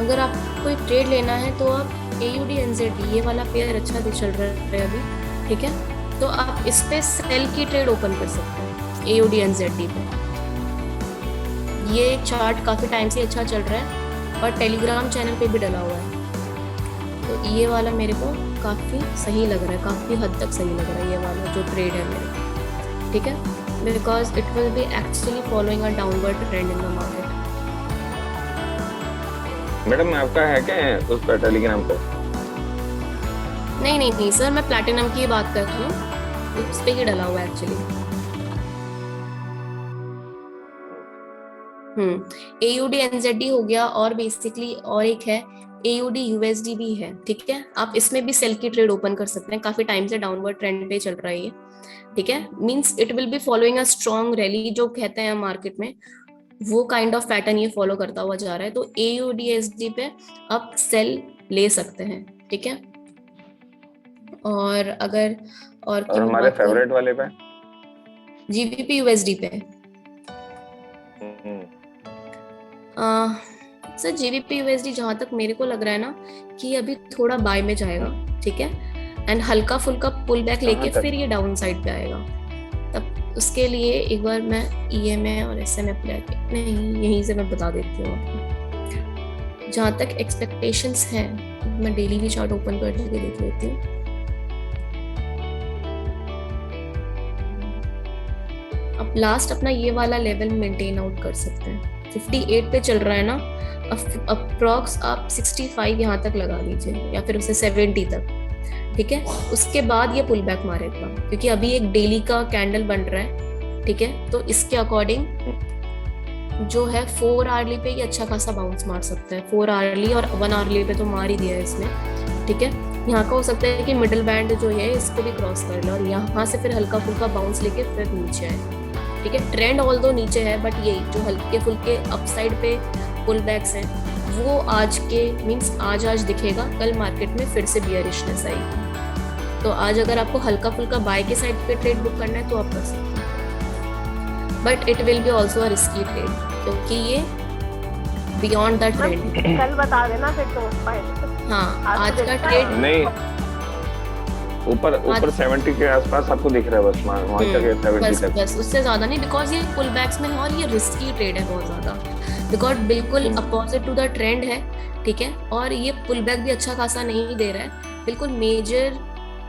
अगर आप कोई ट्रेड लेना है तो आप AUD NZD ये वाला पेयर अच्छा चल रहा है अभी, ठीक है, तो आप इस पे सेल की ट्रेड ओपन कर सकते हैं AUD NZD पे। ये चार्ट काफी टाइम से अच्छा चल रहा है और टेलीग्राम चैनल पे भी डला हुआ है, तो ये वाला मेरे को काफी सही लग रहा है, काफी हद तक सही लग रहा है ये वाला जो ट्रेड है मेरे को, ठीक है, because it will B actually following a downward trend in the market. Madam आपका है क्या उस पर टेलीग्राम पे? नहीं सर, मैं प्लैटिनम की बात कर रही हूँ, उस पे ही डला हुआ है एक्चुअली। AUD NZD हो गया, और बेसिकली और एक है AUD USD भी है, ठीक है। आप इसमें भी सेल की ट्रेड ओपन कर सकते हैं, काफी टाइम से डाउनवर्ड ट्रेंड पे चल रहा है ये, ठीक है, means it will be following a strong rally जो कहते हैं मार्केट में, वो काइंड ऑफ पैटर्न ये फॉलो करता हुआ जा रहा है, तो AUD USD पे आप सेल ले सकते हैं, ठीक है। और अगर और हमारे फेवरेट वाले पे GBP USD पे सर GBP USD जहां तक मेरे को लग रहा है ना कि अभी थोड़ा बाय में जाएगा, ठीक है, एंड हल्का फुल्का पुल बैक लेके फिर ये डाउन साइड पे आएगा, तब उसके लिए एक बार मैं EMA और SMA नहीं, यहीं से मैं बता देती हूँ आपको। जहां तक एक्सपेक्टेशंस है, मैं डेली भी चार्ट ओपन करके देख लेती हूँ। अब लास्ट अपना ये वाला लेवल मेंटेन आउट कर सकते हैं। 58 पे चल रहा है ना, अप्रॉक्स आप 65 यहाँ तक लगा लीजिए या फिर उसे 70 तक, ठीक है। उसके बाद ये पुल बैक मारेगा, क्योंकि अभी एक डेली का कैंडल बन रहा है, ठीक है। तो इसके अकॉर्डिंग जो है 4 आवर्ली पे ये अच्छा खासा बाउंस मार सकता है। 4 आवर्ली और 1 आवर्ली पे तो मार ही दिया है इसने, ठीक है। यहाँ का हो सकता है कि मिडिल बैंड जो है इसको भी क्रॉस कर ले और यहाँ से फिर हल्का फुल्का बाउंस लेके फिर नीचे आए, ठीक है। ट्रेंड ऑल दो नीचे है, बट यही जो हल्के फुल्के अपसाइड पे पुल बैक्स हैं वो आज के मीन्स आज दिखेगा, कल मार्केट में फिर से बियरिशनेस आएगी। तो आज अगर आपको हल्का फुल्का बाय के साइड पे ट्रेड बुक करना है तो आप कर सकते हैं, but it will B also a risky trade, क्योंकि ये बियॉन्ड द ट्रेंड। कल बता देना फिर तो पहले। हाँ, आज का ट्रेड नहीं, ऊपर 70 के आसपास आपको दिख रहा है बस, वहां तक 70 तक, बस उससे ज्यादा नहीं, बिकॉज ये पुल बैक्स में है और ये रिस्की ट्रेड है बहुत ज्यादा, बिकॉज बिल्कुल अपोजिट टू द ट्रेंड है, ठीक है। और ये पुल बैक भी अच्छा खासा नहीं दे रहा है, बिल्कुल मेजर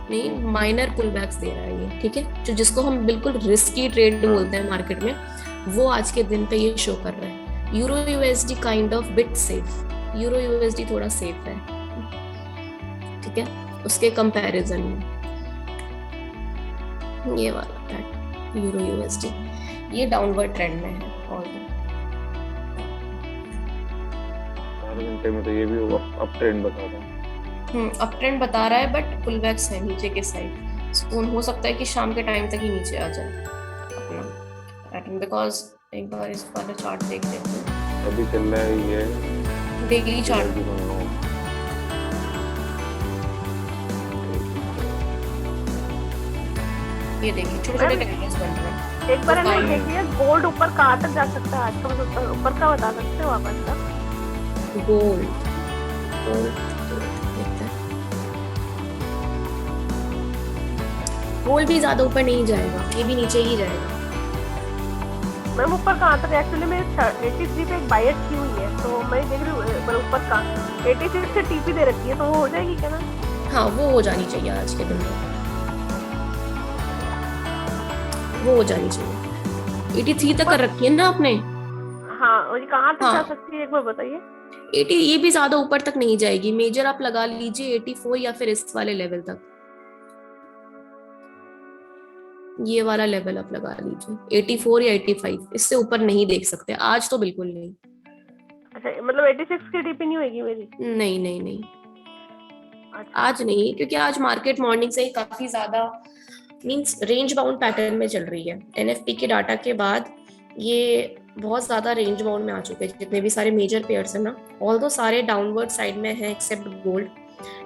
नहीं माइनर पुल बैक्स दे रहा है ये, ठीक है। जो जिसको हम बिल्कुल रिस्की ट्रेड बोलते हैं मार्केट में, वो आज के दिन पे ये शो कर रहा है। Euro USD kind of bit safe, euro USD थोड़ा सेफ है, ठीक है, उसके कंपैरिजन में। ये वाला पैटर्न यूरो यूएसडी ये डाउनवर्ड ट्रेंड में है ऑलरेडी। 4 घंटे में तो ये भी अप ट्रेंड बता रहा है। अप ट्रेंड बता रहा है, बट पुल बैक्स है नीचे के साइड, सो हो सकता है कि शाम के टाइम तक ही नीचे आ जाए अपना पैटर्न, बिकॉज एक बार इस वाला चार्ट देख लेते हैं। अभी चल रहा है ये डेली चार्ट, ये देखिए छोटे छोटे कैंडल्स बन रहे हैं। एक बार ना देखिए गोल्ड ऊपर कहाँ तक जा सकता है आज का, ऊपर का बता सकते हो आप आज का? गोल्ड गोल्ड भी ज्यादा ऊपर नहीं जाएगा, ये भी नीचे ही जाएगा। मैम ऊपर कहाँ तक? एक्चुअली मैं 83 पे एक बायट की हुई है, तो मैं देख रही हूँ ऊपर का 86 से टीपी दे रखी है, तो वो हो जाएगी क्या ना? हाँ, वो हो जानी चाहिए आज के दिन में, वो हो जानी चाहिए। 83 तक कर रखी है ना आपने? हाँ, और कहाँ तक जा सकती है एक बार बताइए। 80 ये भी ज्यादा ऊपर तक नहीं जाएगी, मेजर आप लगा लीजिए 84 या फिर इस वाले लेवल तक, ये वाला लेवल आप लगा लीजिए 84 या 85, इससे ऊपर नहीं देख सकते आज तो, बिल्कुल नहीं। अच्छा, मतलब 86 की टीपी नहीं होगी मेरी? नहीं नहीं नहीं, अच्छा। आज नहीं, क्योंकि आज मार्केट मॉर्निंग से ही काफी ज्यादा मींस रेंज बाउंड पैटर्न में चल रही है। एनएफपी के डाटा के बाद ये बहुत ज्यादा रेंज बाउंड में आ चुके हैं, जितने भी सारे मेजर पेयर्स हैं ना, ऑल्दो सारे डाउनवर्ड साइड में हैं एक्सेप्ट गोल्ड,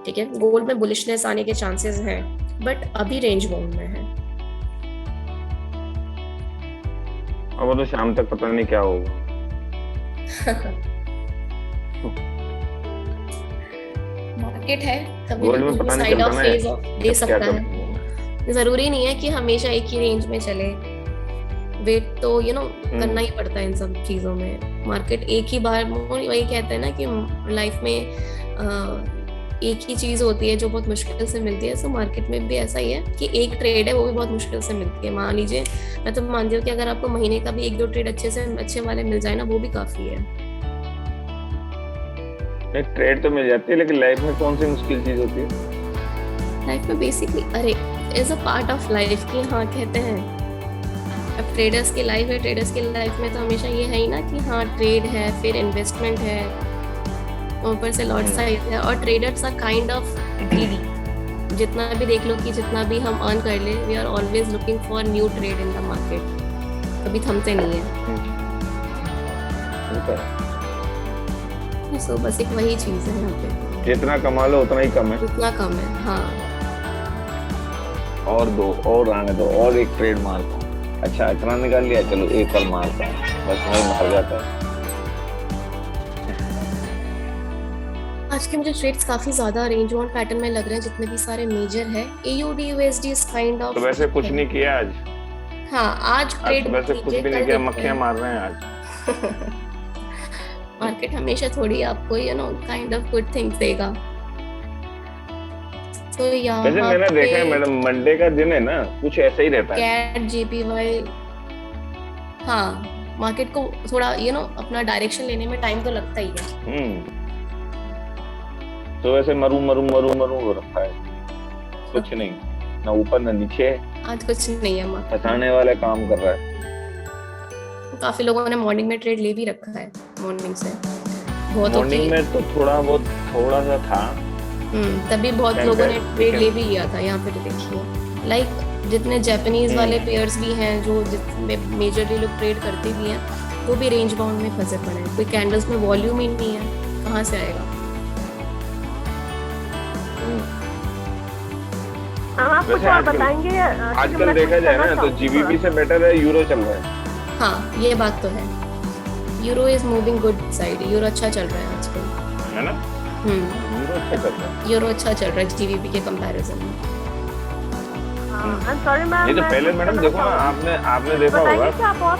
ठीक है। गोल्ड में बुलिशनेस आने के चांसेस हैं, बट अभी रेंज बाउंड में है। अब वो तो शाम तक पता नहीं क्या होगा। मार्केट है, कभी गोल्ड में पता नहीं साइड ऑफ चलता फेज ना ऑफ दे सकता क्या है, जरूरी नहीं है कि हमेशा एक ही रेंज में चले। वेट तो करना ही पड़ता है इन सब चीजों में। मार्केट एक ही बार, वही कहते हैं ना कि लाइफ में एक ही चीज होती है जो बहुत मुश्किल से मिलती है, सो मार्केट में भी ऐसा ही है कि एक ट्रेड है वो भी बहुत मुश्किल से मिलती है। मान लीजिए, मैं तो मानती हूँ कि अगर आपको महीने का भी 1-2 ट्रेड अच्छे वाले मिल जाए ना, वो भी काफी है। एक ट्रेड तो मिल जाती है, लेकिन लाइफ में कौन सी मुश्किल चीज होती है? लाइफ में बेसिकली अरे is a part of life की, हाँ कहते हैं। अब ट्रेडर्स की लाइफ है, ट्रेडर्स की लाइफ में तो हमेशा ये है ही ना कि हाँ ट्रेड है, फिर इन्वेस्टमेंट है, ऊपर से लॉट साइज है, और traders are kind of greedy. जितना भी देख लो कि जितना भी हम अर्न कर ले, we are always looking for new trade in the market, कभी थमते नहीं है। सो बस एक वही चीज है यहाँ पे, जितना कमा लो उतना ही कम है, उतना कम है। हाँ, और दो और आने दो, और एक ट्रेड मारता हूँ, अच्छा इतना निकाल लिया, चलो एक और मारता हूँ, बस वही मार जाता है। आज के मुझे ट्रेड्स काफी ज्यादा रेंज बाउंड पैटर्न में लग रहे हैं, जितने भी सारे मेजर है। AUD USD is kind of, तो वैसे कुछ नहीं किया आज? हाँ, आज ट्रेड वैसे कुछ भी नहीं किया, मक्खियां मार रहे हैं आज। मार्केट हमेशा थोड़ी आपको काइंड ऑफ गुड थिंग्स देगा। तो वैसे मैंने देखा है मैडम, मंडे का दिन है ना, कुछ ऐसा ही रहता है। कैट JPY, हाँ, मार्केट को थोड़ा अपना डायरेक्शन लेने में टाइम तो लगता ही है। तो वैसे मरू मरू मरू मरू हो रखा है, कुछ नहीं, ना ऊपर ना नीचे, आज कुछ नहीं है मार्केट, फंसाने वाले काम कर रहा है। काफी लोगों ने मॉर्निंग में ट्रेड ले भी रखा है, मॉर्निंग से मॉर्निंग में तो थोड़ा सा था, तभी बहुत लोगों ने ट्रेड ले भी लिया था। यहाँ पे तो देखिए लाइक जितने जापानीज वाले पेयर्स भी हैं जो मेजरली लोग ट्रेड करते भी हैं, वो भी रेंज बाउंड में फंसे पड़े हैं। कोई कैंडल्स में वॉल्यूम ही नहीं है, कहाँ से आएगा? आप कुछ और बताएंगे? आजकल देखा जाए ना तो GBP से बेटर है यूरो चल रहा है। हाँ, ये बात तो है, euro is moving good side, euro अच्छा चल रहा है आजकल, है ना? यूरो अच्छा चल रहा है, यूरो अच्छा चल रहा है GBP के कंपैरिजन में। सॉरी मैम, नहीं तो पहले मैडम देखो ना, आपने देखा होगा।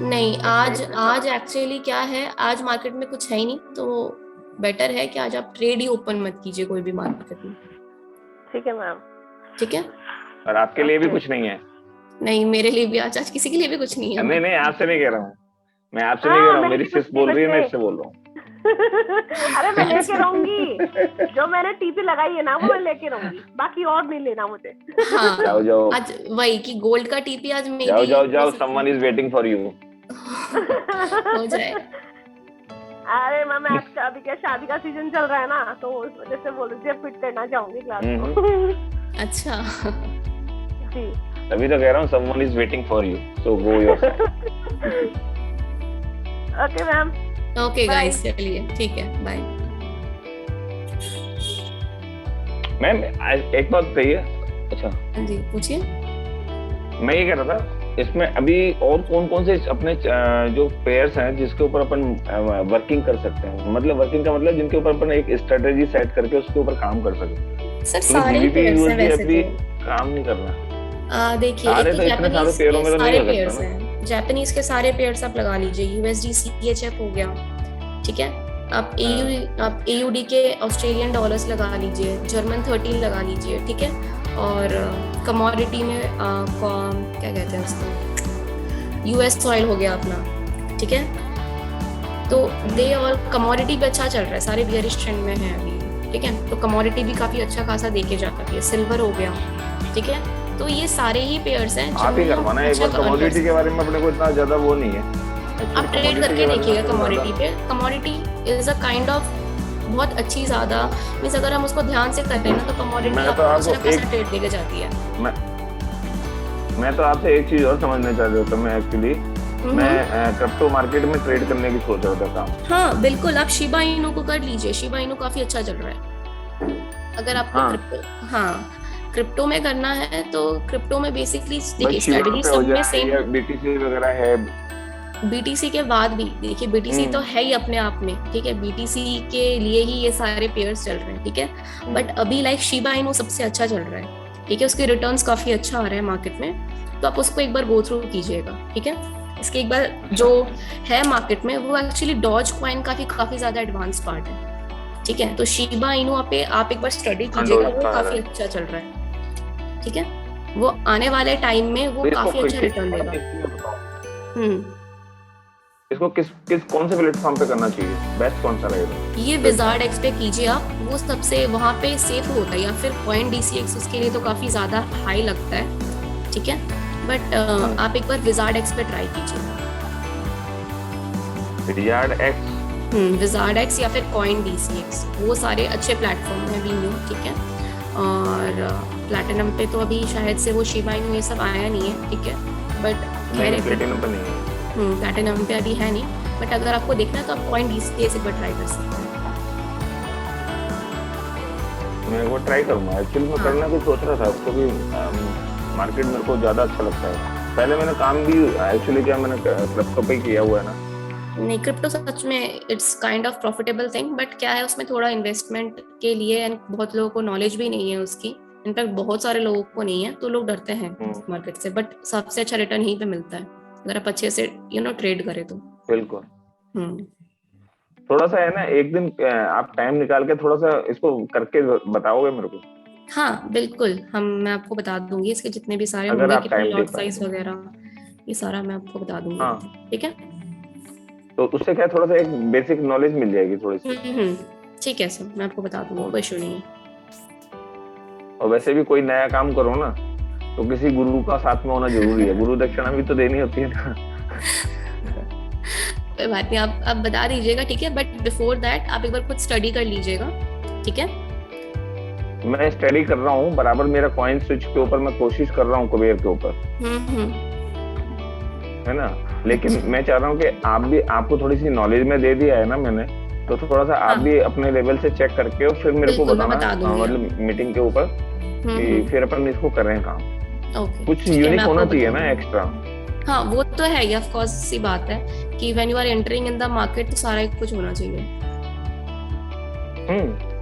नहीं, आज एक्चुअली क्या है, आज मार्केट में कुछ है ही नहीं, तो बेटर है कि आज आप ट्रेड ही ओपन मत कीजिए कोई भी मार्केट में। ठीक है मैम, ठीक है। और आपके लिए भी कुछ नहीं है? नहीं, मेरे लिए भी आज किसी के लिए भी कुछ नहीं है। नहीं, आपसे नहीं कह रहा हूँ, मैं आपसे नहीं कह रहा हूँ, मेरी सिस्टर बोल रही है, मैं इससे बोल रहा हूँ। अरे मैं लेके रहूंगी, जो मैंने टीपी लगाई है ना वो मैं लेके रहूंगी, बाकी और नहीं लेना मुझे। हाँ, जाओ आज वही कि गोल्ड का टीपी आज मेरी, जाओ someone is waiting for you। हो जाए। अरे मैम अभी क्या शादी का सीजन चल रहा है ना, तो उस वजह से बोल रही थी फिट करना चाहूंगी क्लास को। अच्छा जी, तभी तो कह रहा हूँ someone is waiting for you, so go yourself। Okay ma'am, okay guys, चलिए ठीक है, बाय। मैम एक बात कहिए। अच्छा जी पूछिए। मैं ये कह रहा था, इसमें अभी और कौन से अपने जो पेयर्स हैं जिसके ऊपर अपन वर्किंग कर सकते हैं, मतलब वर्किंग का मतलब जिनके ऊपर अपन एक स्ट्रेटेजी सेट करके उसके ऊपर काम कर सकते? सर सारे पेयर्स हैं वैसे तो काम नहीं करना। देखिए सारे पेयर्स हैं, जापानीज के सारे पेयर्स आप लगा लीजिए, USD CHF हो गया, ठीक है। आप AUD के ऑस्ट्रेलियन डॉलर्स लगा लीजिए, जर्मन 13 लगा लीजिए, ठीक है। और कमोडिटी में क्या कहते हैं उसको, US ऑयल हो गया अपना, ठीक है। तो दे और कमोडिटी भी अच्छा चल रहा है, सारे बियरिश ट्रेंड में है अभी, ठीक है। तो कमोडिटी भी काफी अच्छा खासा देके जाता है, सिल्वर हो गया, ठीक है। तो ये सारे ही पेयर्स हैं। आप ही करवाना है, एक बार कमोडिटी के बारे में अपने को इतना ज्यादा वो नहीं है, आप ट्रेड करके देखिएगा कमोडिटी पे। Commodity is a kind of बहुत अच्छी, ज्यादा मींस अगर हम उसको ध्यान से कर रहे हैं ना तो कमोडिटी आपको एक ट्रेड देके जाती है। मैं तो आपसे एक चीज और समझना चाह रहा था, मैं एक्चुअली मैं क्रिप्टो मार्केट में ट्रेड करने की सोच रहा था। हाँ बिल्कुल, आप शिबा इनू को कर लीजिए, शिबा इनू काफी अच्छा चल रहा है। अगर आपको क्रिप्टो में करना है तो क्रिप्टो में बेसिकली देखिए स्ट्रेटजी सब में सेम, BTC वगैरह है। BTC के बाद भी देखिए, BTC तो है ही अपने आप में, ठीक है। BTC के लिए ही ये सारे पेयर्स चल रहे हैं, ठीक है। बट अभी लाइक शिबा इनू सबसे अच्छा चल रहा है, ठीक है। उसके रिटर्न्स काफी अच्छा आ रहा है मार्केट में, तो आप उसको एक बार गो थ्रू कीजिएगा, ठीक है। इसके एक बार जो है मार्केट में वो एक्चुअली डॉज कॉइन का काफी ज्यादा एडवांस पार्ट है, ठीक है। तो शिबा इनू आप एक बार स्टडी कीजिएगा, वो काफी अच्छा चल रहा है, ठीक है। वो आने वाले टाइम में वो काफी अच्छा रिटर्न देगा। इसको किस कौन से प्लेटफॉर्म पे करना चाहिए, बेस्ट कौन सा रहेगा? ये विजार्ड एक्स पे कीजिए आप, वो सबसे वहाँ पे सेफ होता है, या फिर कॉइन DCX उसके लिए तो काफी ज्यादा हाई लगता है, ठीक है। बट आप एक बार विजार्ड एक्स पे ट्राई कीजिए, विजार्ड एक्स या फिर कॉइन DCX, वो सारे अच्छे प्लेटफॉर्म है वीन्यू, ठीक है। और प्लैटिनम पे तो अभी शायद से वो शिबा इनू ये सब आया नहीं है, ठीक है। बट प्लैटिनम पे नहीं है, प्लैटिनम पे अभी है नहीं, बट अगर आपको देखना है तो आप कॉइन DCX एक बार ट्राई कर सकते हैं। मैं वो ट्राई करूंगा, एक्चुअली मैं करना कुछ सोच रहा था, क्योंकि मार्केट मेरे को ज्यादा अच्छा लगता है। पहले मैंने काम भी एक्चुअली क्या मैंने क्रिप्टो पे किया हुआ है ना। नहीं, क्रिप्टो सच में it's kind of profitable thing, but क्या है उसमें थोड़ा इन्वेस्टमेंट के लिए, एंड बहुत लोगों को नॉलेज भी नहीं है उसकी, इनफैक्ट बहुत सारे लोगों को नहीं है, तो लोग डरते हैं मार्केट से। बट सबसे अच्छा रिटर्न यहीं पे मिलता है अगर आप अच्छे से ट्रेड करें तो। बिल्कुल। हम्म। थोड़ा सा है ना, एक दिन आप टाइम निकाल के थोड़ा सा इसको करके बताओगे मेरे को, हाँ बिल्कुल, मैं आपको बता दूंगी इसके जितने भी सारे अगर होंगे, आप कितना टाइम दे लॉट पाए साइज तो। वगैरह, ये सारा मैं आपको बता दूंगी। हाँ, ठीक है। तो उससे क्या थोड़ा सा एक बेसिक नॉलेज मिल जाएगी थोड़ी सी। ठीक है सर, मैं आपको बता दूंगी, कोई इशू नहीं है। और वैसे भी कोई नया काम करो ना, तो किसी गुरु का साथ में होना जरूरी है, गुरु दक्षिणा भी तो देनी होती है ना। कोई बात नहीं, आप बता दीजिएगा, ठीक है, बट बिफोर दैट आप एक बार खुद स्टडी कर लीजिएगा, ठीक है। मैं स्टडी कर रहा हूँ बराबर, मेरा कॉइन स्विच के ऊपर मैं कोशिश कर रहा हूँ, कुबेर के ऊपर, हम्म। है ना। लेकिन मैं चाह रहा हूँ कि आप भी, आपको थोड़ी सी नॉलेज में दे दिया है ना मैंने, तो थोड़ा सा आप हाँ भी अपने लेवल से चेक करके और फिर मेरे को बिल्कुल, मैं बताना, बता दूंगी मतलब मीटिंग के ऊपर, कि फिर अपन इसको करें काम। ओके कुछ ठीक है, यूनिक मैं होना आपको चाहिए बता ना दूंगी। एक्स्ट्रा। हाँ वो तो है ही, ऑफ कोर्स सी बात है कि when you are entering in the market तो सारा ही कुछ होना चाहिए। हम्म।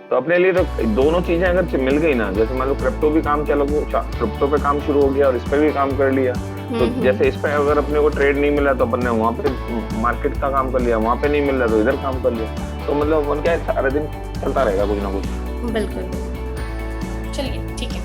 तो अपने लिए तो दोनों चीजें अगर मिल गई ना, जैसे मान लो क्रिप्टो भी काम चलो, क्रिप्टो पे काम शुरू हो गया और इस पे भी काम कर लिया, तो जैसे इस पे अगर अपने को ट्रेड नहीं मिला तो अपन ने वहां पे मार्केट का काम कर लिया, वहां पे नहीं मिल रहा तो इधर काम कर लिया, तो मतलब अपन क्या है, सारा दिन चलता रहेगा कुछ ना कुछ। बिल्कुल। चलिए ठीक है।